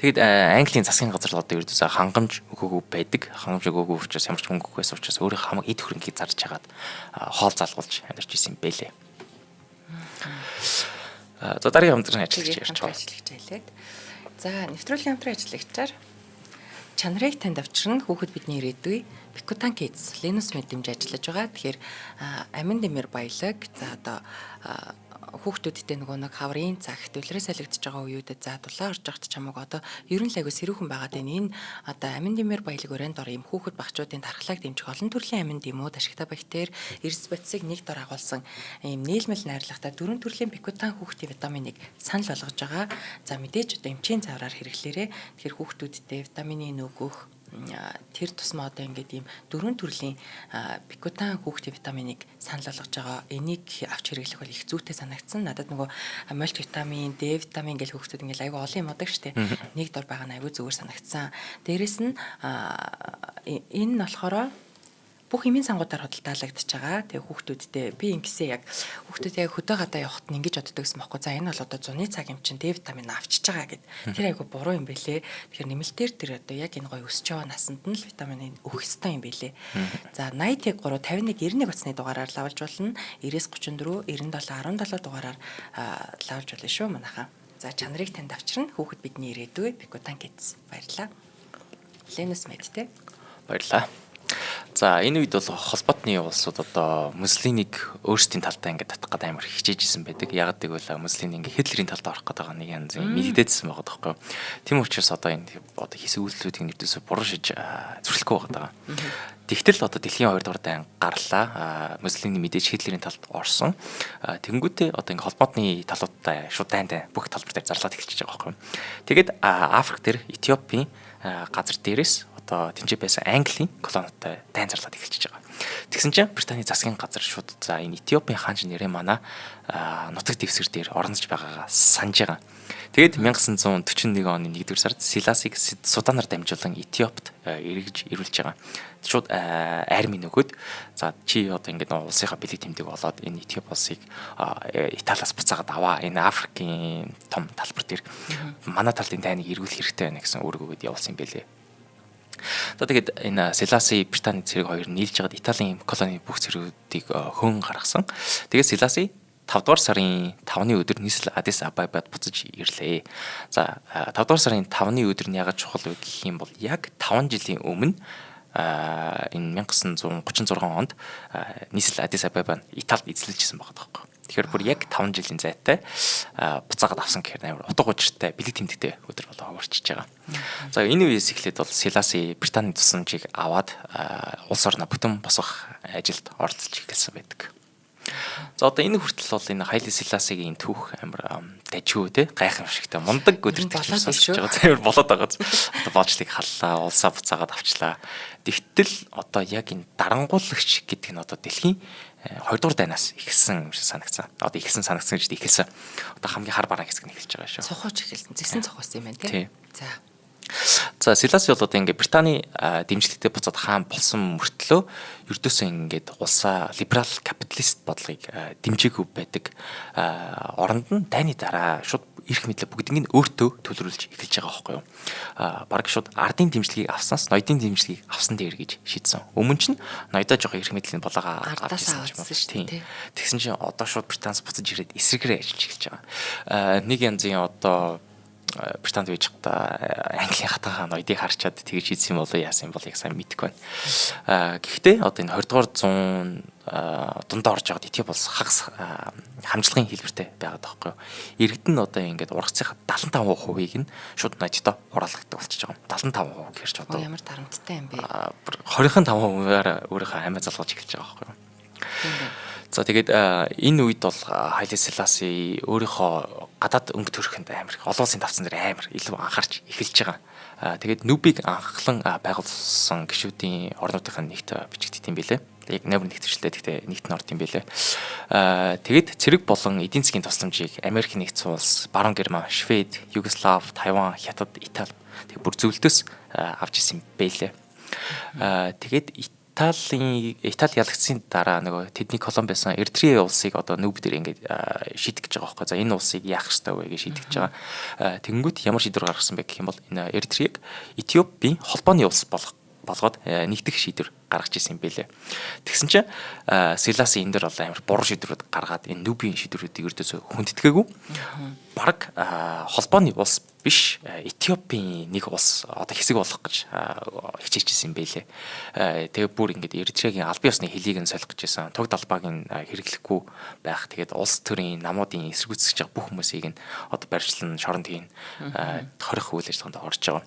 Тэгэд Английн засгийн газар одоо ердөөсөө хангамж өгөөгүй байдаг. Хангамж өгөөгүй учраас ямар ч мөнгө өгөх байсан учраас өөрөө хамаг эд хөрөнгийг зарж хагаад хоол залгуулж амьдарч исэн юм бэлээ. За дараагийн хамтран ажиллагч ярьж байгаа. За нэвтрүүлгийн хамтран ажиллагчаар чанарыг танд авчирна хүүхэд бидний ирээдүй Бикутан Kids Linus мэдрэмж ажиллаж байгаа. Тэгэхээр амин дэмэр баялаг за одоо хүүхдүүдтэй нөгөө нэг хаврын цагт үлрээ солигдож байгаа үеүүдэд за дулаан орж явахт чамаг одоо ерөн л айгу сэрүүхэн байгаад байна. Энэ одоо амин димээр баялаг өрөөнд ор юм хүүхэд багчуудын тархлааг дэмжих олон төрлийн амин димүүд ашигтай бактери, эрс бодисыг нэг дор агуулсан ийм нийлмэл найрлагатай 4 төрлийн пикутан хүүхдийн витаминыг санал болгож байгаа. За мэдээж одоо эмчийн завраар хэрэглээрээ тэгэхээр хүүхдүүдтэй витамины нөгөөх тэр тусмаа одоо ингээд ийм 4 төрлийн пикутан хүүхдийн витаминыг санал болгож байгаа. Энийг авч хэрэглэх бол их зүйтэй санагдсан. Надад нөгөө мультивитамин, Д витамин гэх хүүхдүүд ингээд аюу олон юм удаг штэ. Нэг дор байгаа нь аюу зүгээр санагдсан. Дээрэс нь энэ нь болохоор бүх эмийн сангуудаар хөдөлтаалагдж байгаа. Тэгээ хүүхдүүдтэй би ингэсэн яг хүүхдүүд яг хөдөө гадаа явахт нь ингэж боддог гэсэн бохоо. За энэ бол одоо зуны цаг юм чинь Д витамин авчиж байгаа гэд. Тэр айгу буруу юм бэлээ. Тэгэхээр нэмэлтээр тэр одоо яг энэ гоё өсөж байгаа насанд нь л витамин өгөх ёстой юм бэлээ. За 80-ийг 3 51 91 утасны дугаараар лавлж болно. 90-34 97 17 дугаараар лавлж болно шүү манайхаа. За чанарыг танд авчирна. Хүүхэд бидний ирээдүй Пикутан Kids. Баярлалаа. Ленус Мед те. Баярлалаа. За энэ үед бол холбоотны улсууд одоо Муслинийг өөрсдийн талдаа ингээд татах гэдэг амар хичээжсэн байдаг. Яг гэвэл Муслин ингээд Хитлерийн талд орох гэдэг нэг янзын мэддээдсэн байгаа байхгүй юу. Тийм учраас одоо энэ одоо хийсэн үйлдэлүүдийн нэвдээс буруу шиж зүрхлэхгүй байгаа. Тэгтэл одоо дэлхийн 2 дугаар дайн гарлаа. Муслиний мэдээж Хитлерийн талд орсон. Тэнгүүтээ одоо ингээд холбоотны талуудтай шууд дайнтай бүх талбар дээр зарлаад эхэлчихэж байгаа байхгүй юу. Тэгээд Африк дээр Этиопийн газар дээрээс одоо тэнцээ байсан Английн колонитой дайн зарлаад эхэлчихэж байгаа. Тэгсэн чинь Британий засгийн газар шууд за энэ Этиопийн хаанч нэрээ манай нутаг дэвсгэр дээр орнож байгаагаа санаж байгаа. Тэгээд 1941 оны 1-р сард Селасиг Суданаар дамжуулан Этиопт ирүүлж байгаа. Шууд армийн нөгөөд за чи одоо ингээд улсынхаа бэлэг тэмдэг болоод энэ Этиоп улсыг Италиас буцаагаад аваа. Энэ Африкийн том талбар дээр манай талын дайныг эргүүлэх хэрэгтэй байна гэсэн өөрөөгөө явуулсан юм байлээ. За тэгээд энэ Селаси Британий цэрэг хоёр нийлж байгаад Италийн колони бүх цэргүүдийг хөн гаргасан. Тэгээд Селаси 5 дугаар сарын 5-ны өдөр нийслэл Адис Абебад буцаж ирлээ. За 5 дугаар сарын 5-ны өдөр нь ягаад чухал вэ гэх юм бол яг 5 жилийн өмнө энэ 1936 онд нийслэл Адис Абеба Италид эзлэжсэн байгаа тоххой. Тэгэхээр бүр яг 5 жилийн зайтай буцаагаад авсан гэхээр амар утга учиртай бэлэг тэмдэгтэй өдөр болоо өөрчилж байгаа. За энэ үеэс эхлээд бол Селаси Британий тусламжийг аваад улс орноо бүтэн босгох ажилд оролцож эхэлсэн байдаг. За одоо энэ хүртэл бол энэ Хайли Селасигийн түүх амар дажгүй те гайхамшигтай мундаг өдөртөг сонсож байгаа. Амар болоод байгаа. Одоо боолчлыг халлаа, улсаа буцаагаад авчлаа. Тэгтэл одоо яг энэ дарангуулагч гэдэг нь одоо дэлхийн 2 дугаар дайнаас ихсэн юм шиг санагцсан. Одоо ихсэн санагцсан гэж ихсэн. Одоо хамгийн хар бараан хэсэг нь эхэлж байгаа шүү. Цохооч эхэлсэн. Зэсэн цохоос юм байна те. За Селаси бол одоо ингээд Британий дэмжлэгтэй буцаад хаан болсон мөртлөө ердөөсөө ингээд улсаа либерал капиталист бодлогыг дэмжээгүй байдаг оронд нь дайны дараа шууд эрх мэдлээ бүгднийг өөртөө төлрүүлж эхэлж байгаа байхгүй юу. Бараг шууд ардын дэмжлэгийг авснаас ноёдын дэмжлэгийг авсан дээр гэж шийдсэн. Өмнө нь ноёдоо жоохон эрх мэдлийн болоога авсан юм шүү дээ. Тэгсэн чинь одоо шууд Британаас буцаж ирээд эсрэгээр ажиллаж эхэлж байгаа. Нэг янзын одоо Британд байж та Английн хатан хаан ноёдыг харчаад тэгж хийсэн юм болоо яасан юм бол яг сайн мэдэхгүй байна. Гэхдээ одоо энэ 20 дугаар зуун дундаа орж байгаад Этиоп улс хагас хамжлагын хэлбэртэй байгаад байгаа байхгүй юу. Иргэд нь одоо ингээд ургацынхаа 75%-ийг нь шууд ноёдтой хураалгаддаг болчихж байгаа. 75% гэхэрч одоо ямар дарамттай юм бэ? 25%-аар өөрийнхөө амиа залгаж эхэлж байгаа байхгүй юу. За тэгээд энэ үед бол Хайли Селаси өөрийнхөө гадаад өнгө төрхөнд амар олон улсын давцсан дээр амар илүү анхаарч эхэлж байгаа. Тэгээд Нүбиг анхлан байгуулсан гишүүдийн орнуудын нэгт бичигдсэн юм билээ. Яг нэмэр нэгтвчлээ гэхдээ нэгт нь орд юм билээ. Тэгээд цэрэг болон эдийн засгийн тусламжийг Америк нэгдсэн улс, Баруун Герман, Швед, Югослав, Тайван, Хятад, Итали тэг бүр зөвлөдөөс авч исэн байлээ. Тэгээд Итали ялагдсны дараа нөгөө тэдний колони байсан Эритре улсыг одоо нүүб дээр ингээд шийдэж байгаа байхгүй. За энэ улсыг яах ёстой вэ гэж шийдэж байгаа. Тэнгүүд ямар шийдвэр гаргасан бэ гэх юм бол энэ Эритрийг Этиопийн холбооны улс болгоод нэгдэх шийдвэр гаргаж ирсэн юм байлээ. Тэгсэн чинь Селаси энэ дээр бол амар буруу шийдвэрүүд гаргаад энэ нүүбийн шийдвэрүүдийг ердөөсөө хүндэтгээгүй. Бараг холбооны улс биш Этиопийн нэг улс одоо хэсэг болох гэж хичээж ирсэн юм байлээ. Тэгээ бүр ингээд Эритрегийн албан ёсны хөлийг нь солих гэж байсан. Туг далбааг нь хэрэглэхгүй байх. Тэгээд улс төрийн намуудын эсэргүүцэж байгаа бүх хүмүүсийг нь одоо барьчлан шоронд хийн хорих үйл ажиллагаанд орж байгаа.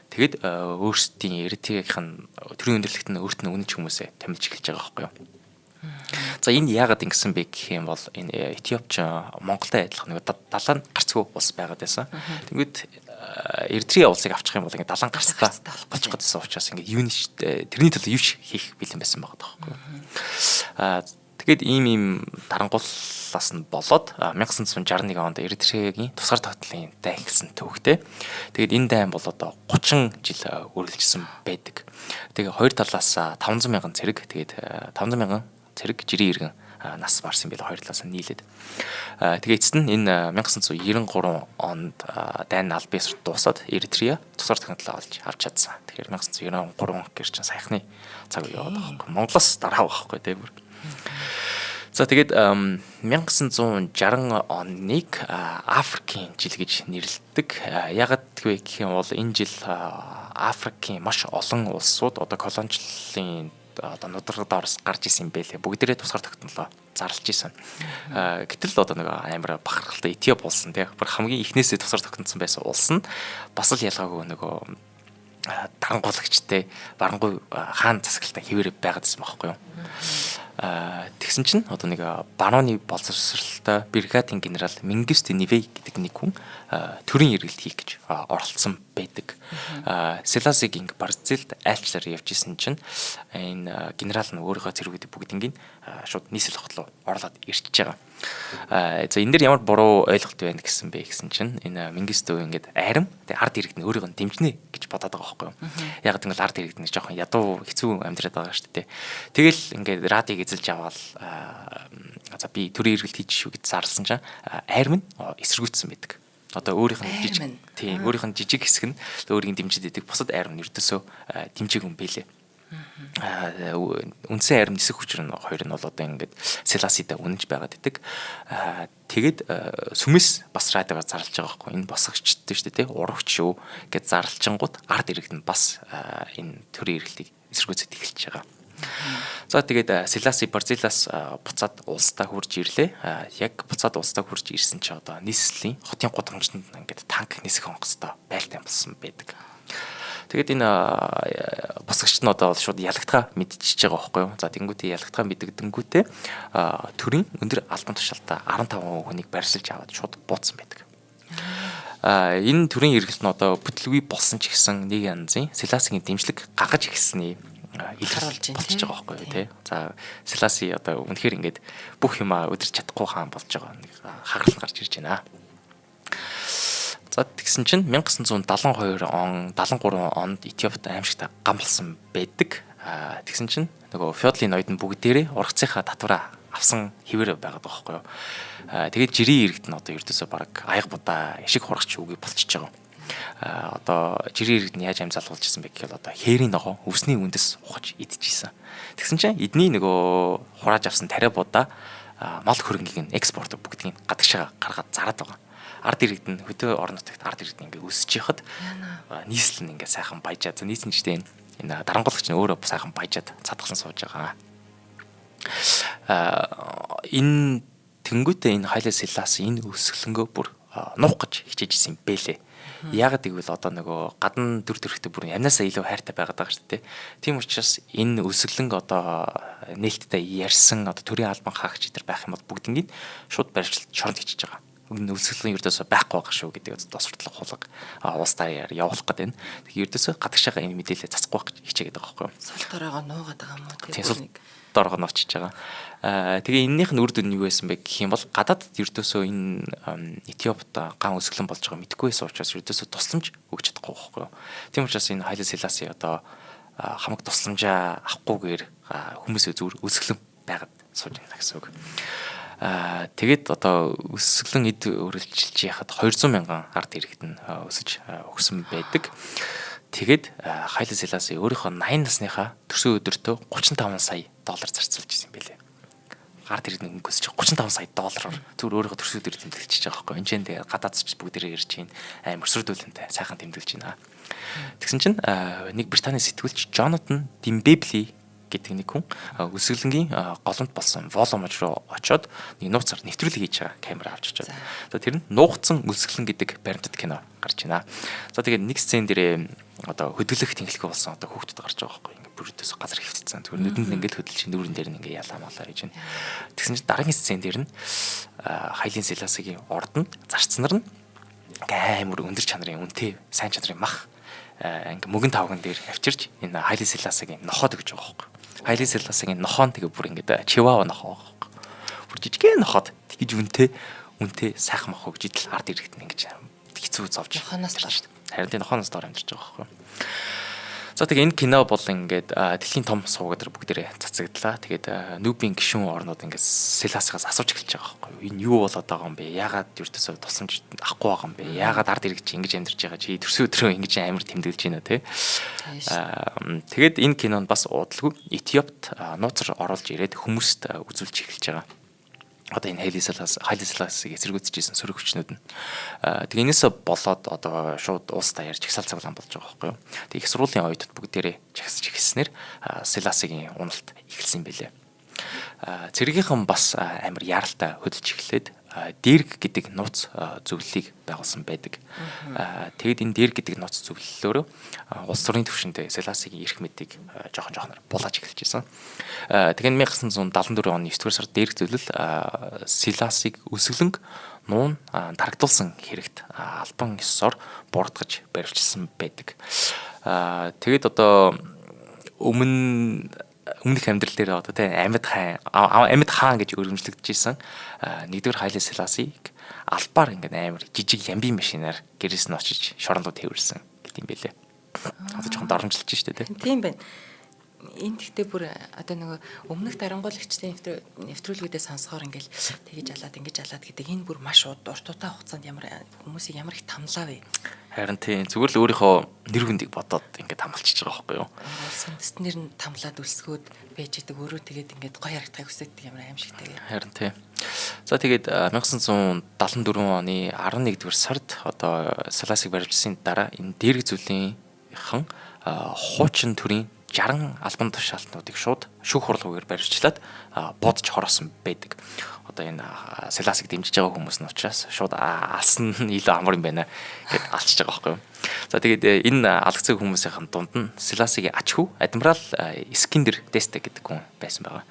Тэгээд өөрсдийн Эритрегийнх нь төрийн өндөрлөгт нь өөрт нь үнэнч хүмүүсээ томилж эхэлж байгаа байхгүй юу. За энэ яагаад ингэсэн бэ гэх юм бол энэ Этиопч Монголтой адилхан нэг далайн гарцгүй улс байгаад байсан. Тэгмэд Эритре улсыг авчих юм бол ингээд далайн гарцтай болчих гэдсэн учраас ингээд юуны тэрний төлөө юу ч хийх бэлэн байсан байгаа байхгүй юу. Тэгээд ийм дарангууллаас нь болоод 1961 онд Эритрегийн тусгаар тогтнолын дай гэсэн төвхтэй. Тэгээд энэ дайн бол одоо 30 жил үргэлжилсэн байдаг. Тэгээ хоёр талаас 500 мянган цэрэг, тэгээд 500 мянган цэрэг жирийн иргэн нас барсан байл хоёр талаас нь нийлээд. Тэгээ эцэст нь энэ 1993 онд дайн албан ёсоор дуусаад Эритрея тусгаар тогтнолоо олж авч чадсан. Тэгэхээр 1993 гэр чинь саяхны цаг үе яваад байгаа байхгүй. Монголоос дараа байхгүй тийм бүр. За тэгээд 1960 оныг Африкийн жил гэж нэрлэдэг. Ягаад вэ гэх юм бол энэ жил Африкийн маш олон улсууд одоо колоничлалын одоо нударгадаас гарч исэн юм байлээ. Бүгдээрээ тусгаар тогтнолоо зарлж исэн. Гэтэл одоо нэг амар бахархалтай Этиоп болсон тийм хамгийн ихнээсээ тусгаар тогтносон байсан улс нь бас л ялгаагүй нөгөө дарангуулагчтай барангуй хаан засаглалтай хэвээр байгаад байсан байхгүй юу. Тэгсэн чинь одоо нэг банооны боловсролтой бригадын генерал Менгисту Нивэй гэдэг нэг хүн төрийн эргэлт хийх гэж оролцсон байдаг. Селасигийн Барзилд айлчлаар явж исэн чинь энэ генерал нь өөрийнхөө цэргүүдийг бүгднийг шууд нийслэл хот руу орлоод ирчихэж байгаа. За энэ дэр ямар буруу ойлголт байна гэсэн бэ гэсэн чинь энэ Менгисту ингээд арим тэгээ ард иргэд нь өөрийгөө дэмжнэ гэж бодоод байгаа байхгүй юу. Яг гэвэл ард иргэд нь жоохон ядуу хэцүү амьдраад байгаа шүү дээ. Тэгэл ингээд радийг эзэлж аваад за би төрийн эргэлт хийж шүү гэж зарласан чинь арим нь эсэргүүцсэн байдаг. Одоо өөрийнх нь жижиг тийм өөрийнх нь жижиг хэсэг нь өөрийн дэмжиж идэг бусад арим нь ердөөсөө дэмжээг юм бэлээ. Үндсэн арим нисэх хүчир нь хоёр нь бол одоо ингээд Селасида үнэнч байгаад идэг. Тэгээд сүмэс бас радиогоор зарлж байгаа байхгүй энэ босгочтой шүү дээ урагч юу гэж зарлчингууд ард иргэд нь бас энэ төрийн эргэлтийг эсэргүүцэд эхэлж байгаа. За тэгээд Селаси Барзилаас буцаад улстай хурж ирлээ. Яг буцаад улстай хурж ирсэн чи одоо нийслэлийн хотын гудамжинд ингээд танк нисэх онгоцтой байлтай болсон байдаг. Тэгээд энэ босгогч нь одоо шууд ялагдгаа мэдчихэж байгаа байхгүй юу. За тэнгуүтээ ялагдгаа мэдэгдэнгүүтээ төрийн өндөр албан тушаалтай 15 хүнийг барьсалж аваад шууд бууцсан байдаг. Энэ төрийн эргэлт нь одоо бүтлгүй болсон ч гэсэн нэг янзын Селасигийн дэмжлэг гагаж ихсний илэрхийлж болчихж байгаа байхгүй юу тий. За Селаси одоо үнэхээр ингээд бүх юмаа өдөрч чадахгүй хаан болж байгаа нэг хагарал гарч ирж байна. За тэгсэн чинь 1972 он 73 онд Этиопид аимшигт гам болсон байдаг. Тэгсэн чинь нөгөө феодалын ноёд нь бүгдээрээ ургацынхаа татвараа авсан хэвээр байгаад байгаа байхгүй юу. Тэгээд жирийн иргэд нь одоо ердөөсөө баг аяг будаа ишиг хурагч үгүй болчихж байгаа. Одоо жирийн иргэд нь яаж амжаалуулж ирсэн бэ гэвэл одоо хээрийн ногоо өвсний үндэс ухаж идчихсэн. Тэгсэн чинь эдний нөгөө хурааж авсан тариа будаа мал хөрөнгийг нь экспорт бүгдийг гадагшаа гаргаад зараад байгаа. Ард иргэд нь хөдөө орон нутагт ард иргэд нь ингээ өсөж яхад нийслэл нь ингээ сайхан баяжаад нийслэн чтэй энэ дарангуулагч нь өөрөө сайхан баяжаад цадгалсан сууж байгаа. Энэ тэнгуүтээ энэ Хайле Селаси энэ өсгөлөнгөө бүр нуух гэж хичээж исэн юм бэлээ. Яагаад гэвэл одоо нөгөө гадна төр төрхтэй бүр амнасаа илүү хайртай байгаад байгаа шүү дээ. Тийм учраас энэ өсгөлөнг одоо нээлттэй ярьсан одоо төрийн албан хаагч идэр байх юм бол бүгднийг шууд барьцлалт шоронд хийчихэж байгаа. Энэ өсгөлөн ердөөсөө байхгүй байгаа шүү гэдэг тосролтлог хулга улс даяар явуулах гэдэг. Тэгээ ердөөсөө гадагшаага энэ мэдээлэл цацахгүй байх гэж хичээгээд байгаа байхгүй юу? Сул доройгоо нуугаад байгаа юм уу? Тийм сул доройгоо нуучиж байгаа. Тэгээ энэнийх нь үр дүн нь юу байсан бэ гэх юм бол гадаадд ердөөсөө энэ Этиопид ган өсгөлөн болж байгаа мэдэхгүй байсан учраас ердөөсөө тусламж өгч чадахгүй байхгүй юу? Тийм учраас энэ Хайле Селаси одоо хамаг тусламжаа авахгүйгээр хүмүүсээ зүгээр өсгөлөн байгаад сууж байна гэсэн үг. Тэгээд одоо өсгөлэн эд өрөлжилж яхад 200 мянган ард иргэд нь өсөж өгсөн байдаг. Тэгээд Хайле Селаси өөрийнхөө 80 насныхаа төрсөн өдөртөө $35 сая зарцуулж ирсэн байлээ. гард ирдэг өнгөс чи 35 сая доллараар зүгээр өөрийнхөө төрсөд тэмдэглэж байгаа байхгүй. Энд чинь тэгээ гадаадч бүгдээрээ ирж чинь амар өсрөлдүүлэнтэй сайхан тэмдэглэж байна. Тэгсэн чинь нэг Британий сэтгүүлч Jonathan Dimbleby гэдэг нэг хүн үсгэлэнгийн голомт болсон Воломож руу очоод нэг нууцаар нэвтрүүлэг хийж байгаа камер авч очоод. За тэр нь нуугдсан үсгэлэн гэдэг баримтат кино гарч байна. За тэгээд нэг сцен дээрээ одоо хөдөлгөх тэнхлэхүй болсон одоо хүүхдүүд гарч байгаа байхгүй. Ингээ бүрдээс газар хөвцсөн. Тэгвэр нүдэнд ингээд хөдөлж нүүрэн дээр нь ингээ ялаа малаа хийж байна. Тэгсэн чинь дараагийн сцен дээр нь Хайлын Селасигийн орд нь зарцнаар нь амар өндөр чанарын үнэтэй сайн чанарын мах ингээ мөгөн тавган дээр авчирч энэ Хайлын Селасигийн нохоод гэж байгаа байхгүй. Хайлын Селасигийн нохоон тэгээ бүр ингээд чиваа нохоо байхгүй. Бүр жижигхэн нохоод тэгж үнтэй сайхан мах гэж идэл ард ирэхэд ингэж хэцүү зовж харин тийм нохооноос доор амьдарч байгаа байхгүй. За тэгээ энэ кино бол ингээд дэлхийн том суваг дээр бүгдээрээ цацагдлаа. Тэгээд нүүбийн гишүүн орнууд ингээд Селасигаас асууж эхэлж байгаа байхгүй. Энэ юу болоод байгаа юм бэ? Яагаад ердөөсөө тусламж авахгүй байгаа юм бэ? Яагаад ард ирэх чи ингэж амьдарч байгаа чи төрсөн өдрөө ингэж амар тэмдэглэж байна те. Тэгээд энэ кинонд бас удалгүй Этиопт нууцар оруулж ирээд хүмүүст үзүүлж эхэлж байгаа. Одоо энэ Хайлын Селасиг эсэргүүцэжсэн сөрөг хүчнүүд нь. Тэгээ энэсээ болоод одоо шууд улс даяар жагсаал цаглаан болж байгаа байхгүй юу. Тэгээ их сургуулийн оюутнууд бүгдээрээ жагсаж эхэлснээр Селасигийн уналт эхэлсэн байлээ. Цэргийнхэн бас амар яралтай хөдөлж эхлээд Дэрг гэдэг нууц зөвлөлийг байгуулсан байдаг. Тэгэд энэ Дэрг гэдэг нууц зөвлөлөөр улс орны түвшинд Селасигийн эрх мэдийг жоохон булааж эхэлж байсан. Тэгээд 1974 оны 9-р сард Дэрг зөвлөл Селасиг өсгөлөнг нуун дарагдуулсан хэрэгт албан ёсоор буурдгаж баривчилсан байдаг. Тэгэд одоо өмнөх амьдрал дээр одоо тийм амьд хаан гэж өргөмжлөгдөжсэн нэгдүгээр Хайлын Селасиг албаар ингээд амар жижиг ямби машинаар гэрээс нь очиж шорондоо тэрсэн гэдэг юм бэлээ. Одоо жоохон доромжилж штэ тийм байна. Энэ гэхдээ бүр одоо нөгөө өмнөх дарангуулагчдын нэвтрүүлгүүдээ сонсохоор ингээл тэгэж алаад ингэж алаад гэдэг энэ бүр маш урт удаа хугацаанд хүмүүсийг ямар их тамлаа вэ? Харин тийм зүгээр л өөрийнхөө нэр хүндийг бодоод ингээд хамгаалчихж байгаа байхгүй юу? Улсын дэстнэр нь тамлаад үлсгөөд байж идэг өөрөө тэгээд ингээд гоё харагдахыг хүсдэг ямар аимшигтай вэ? Харин тийм. За тэгээд 1974 оны 11-р сард одоо Селасиг баривчилсан дараа энэ Дэрг зүйлийнхэн хуучин төрийн 60 албан тушаалтнуудыг шууд шүүх хурлуугаар барьвчлаад бодож хороосон байдаг. Одоо энэ Селасиг дэмжиж байгаа хүмүүс нь учраас шууд алсан нь илүү амар юм байна гэд алчж байгаа байхгүй юу. За тэгээд энэ алгацсан хүмүүсийн дунд нь Селасигийн ач хүү адмирал Искиндер Десте гэдэг хүн байсан байгаа.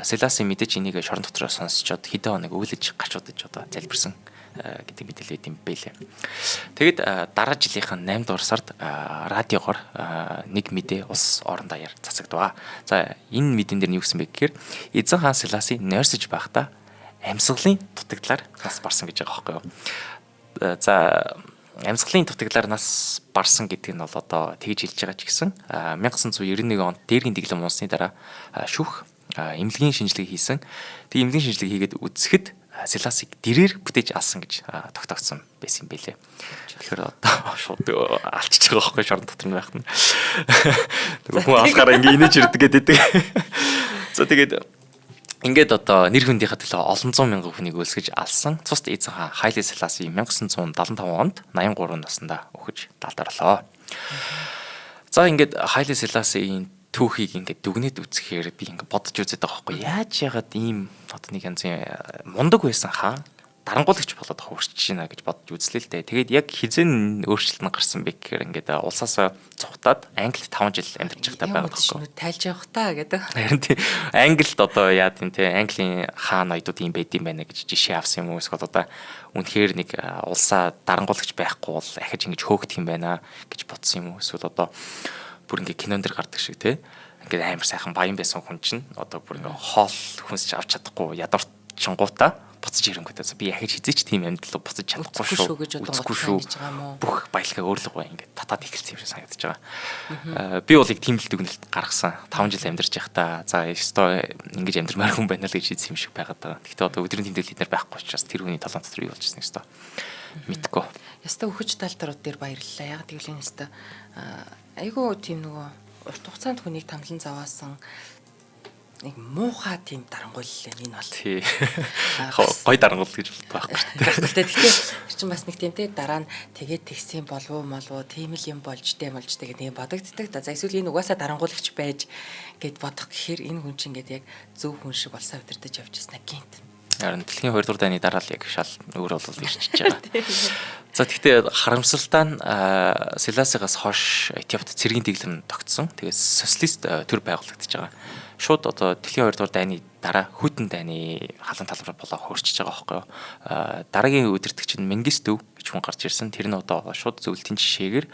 Селаси мэдээж энийг шорон дотроо сонсчоод хэдэн хоног өөлөж гачуудаж одоо залбирсан гэдэг мэдээлэл юм бэлээ. Тэгэд дараа жилийнхэн 8 дугаар сард радиогоор нэг мэдээ улс орон даяар цацагдваа. За энэ мэдэн дээр нь юу гэсэн бэ гэхээр Эзэн хаан Селаси нойрсож байхдаа амьсгалын дутагдлаар нас барсан гэж байгаа байхгүй юу. За амьсгалын дутагдлаар нас барсан гэдэг нь бол одоо тэгж хэлж байгаа ч гэсэн 1991 онд Дэргийн дэглэм унсны дараа шүүх эмнэлгийн шинжилгээ хийсэн. Тэг эмнэлгийн шинжилгээ хийгээд үзэхэд Селасиг дэрээр бүтээж алсан гэж тогтоогдсон байсан юм бэлээ. Тэгэхээр одоо шууд алчиж байгаа байхгүй шорон дотор нь байх нь. Хүн алхаараа ингээ инээж ирдэг гэдэг. За тэгээд ингээд одоо нэр хүндийнхээ төлөө олон зуун мянган хүнийг өлсгөж алсан. Цусд эзэн хаан Хайлын Селаси 1975 онд 83 наснда өгөж далдарлаа. За ингээд Хайлын Селасигийн түүхийг ингээд дүгнээд үзэхээр би ингээд бодож үзээд байгаа байхгүй яаж яагаад ийм одоо нэг янзын мундаг байсан хаан дарангуулагч болоод хуурчиж байна гэж бодож үзлээ л дээ. Тэгээд яг хизэн өөрчлөлт нь гарсан бэ гэхээр ингээд улсаасаа цухтаад Англид 5 жил амьдарч байхдаа байгаа байхгүй. Тайлж явах та гэдэг. Харин тийм Англид одоо яа тийм те Английн хаан оюутууд юм байд юм байна гэж жишээ авсан юм уу эсвэл одоо үнэхээр нэг улсаа дарангуулагч байхгүй бол ахиж ингэж хөөгдөх юм байна гэж бодсон юм уу эсвэл одоо бүр ингээ кинон дэр гардаг шиг те ингээ амар сайхан баян байсан хүн чинь одоо бүр ингээ хоол хүнсч авч чадахгүй ядуурт чингуудаа буцаж ирэнгүүтээ би ахиж хизээч тийм амьдрал буцаж чадахгүй шүү гэж бодохгүй шүү бүх баялгаа өөрлөгөө ингээ татаад эхэлсэн юм шиг санагдаж байгаа. Би бол яг тийм л дүгнэлт гаргасан 5 жил амьдарч байхдаа за ёстой ингэж амьдрмаар хүн байна л гэж хэлсэн юм шиг байгаад байгаа. Гэхдээ одоо өдрийн тэмдэглэл эднэр байхгүй учраас тэр хүний толон дотор юу болж ирсэн ёстой мэдгүй. Яста өхөж талдарууд дээр баярлалаа. Яг тэгвэл энэ айгүй тийм нөгөө урт хугацаанд хүнийг тамлан заваасан нэг муухай тийм дарангуйлал энэ бол. Тий. Гой дарангуул гэж байхгүй шүү дээ. Гэхдээ тэр чинь бас нэг тийм те дараа нь тэгээд тэгсэн болов уу тийм л юм болж тэгээд нэг бодогддаг да. За эсвэл энэ угаасаа дарангуулагч байж гэд бодох гэхээр энэ хүн чинь ингээд яг зөв хүн шиг болсоо өдөртөж явж ирсэн гинт. Харин дэлхийн 2 дугаар дайны дараа л яг шал өөр болол ирчихэж байгаа. За тэгтээ харамсалтай нь Селасигаас хойш Этиопид цэргийн дэглэм тогтсон. Тэгээд социалист төр байгуулагдаж байгаа. Шууд одоо дэлхийн 2 дугаар дайны дараа хүйтэн дайны халуун талбар болоо хөрчиж байгаа байхгүй юу. Дараагийн удирдагч нь Менгистү гэж хүн гарч ирсэн. Тэр нь одоо шууд зөвлөлтийн жишээгээр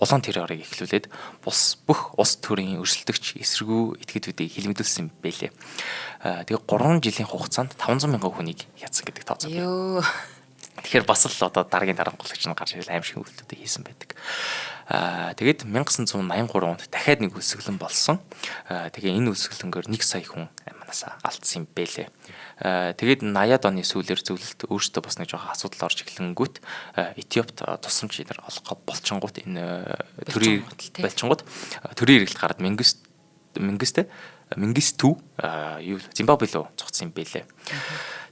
улаан террорыг эхлүүлээд бүх улс төрийн өрсөлдөгч эсэргүү этгээдүүдийг хилмидүүлсэн байлээ. Тэгээ 3 жилийн хугацаанд 500 мянган хүнийг ядсан гэдэг тооцоо. Йоо. Тэгэхээр бас л одоо дараагийн дарангуулагч нь гарч ирэл аимшиг үйлдэлүүдийг хийсэн байдаг. Тэгээд 1983 онд дахиад нэг үлсгэлэн болсон. Тэгээ энэ үлсгэлэнгээр 1 сая хүн амнасаа алдсан юм бэлээ. Тэгээд 80-ад оны сүүлээр зөвлөлт өөрсдөө бас нэг жоохон асуудал орж эхлэнгүүт Этиопид тусламж нэр олох болчингууд энэ төрийн болчингууд төрийн хэрэглэл гараад Менгистү Зимбабве руу зогцсон юм бэлээ.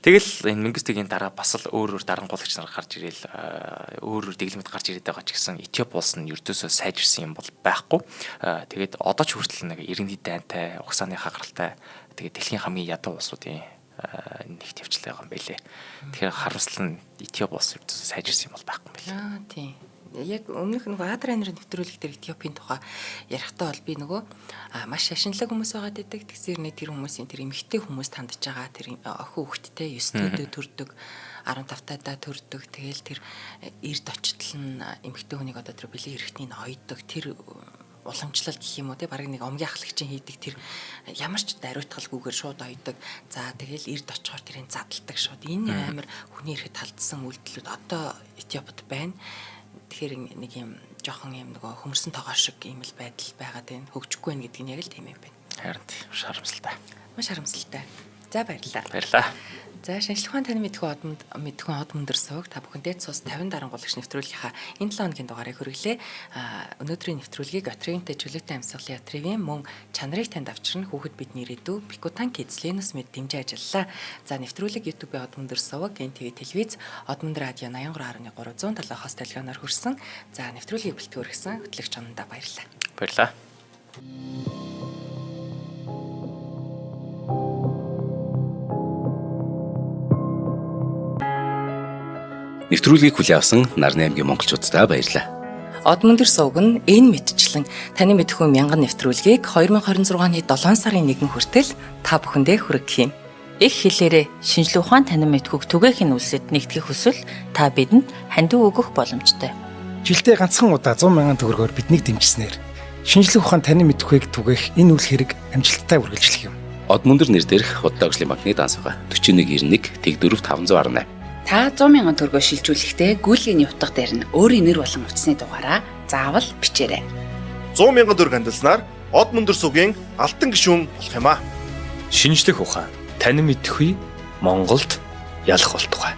Тэгэл энэ Менгистүгийн дараа бас л өөр дарангуулагч нар гарч ирээл өөр дэглэмэд гарч ирээд байгаа ч гэсэн Этиоп улс нь ердөөсөө сайжирсан юм бол байхгүй. Тэгээд одоо ч хүртэл нэг иргэний дайнтай, угсааны хагаралтай тэгээд дэлхийн хамгийн ядуу улсуудын нэг төвчлээ байгаа юм байлээ. Тэгэхээр харамсал нь Этиоп улс ердөөсөө сайжирсан юм бол байхгүй юм байлээ. Тийм. Яг өмнөх нөгөө Адрайнерын нэвтрүүлэг дээр Этиопийн тухай ярихдаа бол би нөгөө маш шашинлаг хүмүүс байгаа гэдэг. Тэгсээр нэг тэр хүмүүсийн тэр эмэгтэй хүмүүс тандж байгаа тэр охин хүүхэдтэй 9 төдөө төрдөг 15 тадаа төрдөг. Тэгэл тэр эрд очтол нь эмэгтэй хүнийг одоо тэр бэлэг эрхтнийг ойдог тэр уламжлал гэх юм уу те бараг нэг омгийн ахлагчийн хийдэг тэр ямар ч даруйтгалгүйгээр шууд ойдог. За тэгэл эрд очихоор тэрийг задалдаг шууд. Энэ амар хүний эрхэд талдсан үйлдэлүүд одоо Этиопид байна. Тэгэхээр нэг юм жоохон юм нөгөө хөмөрсөн тоогоо шиг юм л байдал байгаад байна. Хөгжихгүй байх гэдэг нь яг л тийм юм байна. Харин харамсалтай. Маш харамсалтай. За баярлалаа. Баярлалаа. За шинжлэх ухааны таны мэдхүн од мөндөр суваг та бүхэндээ цус 50 дарангуулагч нэвтрүүлгийнхаа энэ 7 хоногийн дугаарыг хүргэлээ. Өнөөдрийн нэвтрүүлгийг Отревинтэй чөлөөтэй амьсгалын Отревин мөн чанарыг танд авчирна хүүхэд бидний ирээдүй Бикутан Kids Lenus мэд дэмжиж ажиллалаа. За нэвтрүүлэг YouTube-ийн од мөндөр суваг НТV телевиз од мөндөр радио 83.3 107-оос телегоноор хүрсэн. За нэвтрүүлгийг бэлтгэн өргөсөн хөтлөгч Чондоо баярлалаа. Баярлалаа. Нэвтрүүлгийг хүлээн авсан Нарны аймгийн монголчуудаа баярлалаа. Од мөндөр суваг нь энэ мэдчлэн таны мэдхүү мянган нэвтрүүлгийг 2026 оны 7 сарын 1 хүртэл та бүхэндээ хүргэх юм. Их хэлээрээ шинжлэх ухаан танин мэдхүйг түгээх нь үлсэд нэгтгэх хүсвэл та бидэнд хандив өгөх боломжтой. Жилдээ ганцхан удаа 100 мянган төгрөгөөр биднийг дэмжснээр шинжлэх ухаан танин мэдхүйг түгээх энэ үйл хэрэг амжилттай үргэлжлэх юм. Од мөндөр нэр дээрх Худлаа ажлын банкны дансага 4191 тэг 4518. Та 100 мянган төгрөгөөр шилжүүлэхдээ гүйлгээний утга дээр нь өөрийн нэр болон утасны дугаараа заавал бичээрэй. 100 мянган төгрөг хандалснаар Од мөндөр сувгийн алтан гишүүн болох юм а. Шинжлэх ухаан танин мэдхгүй Монголд ялах болтугай.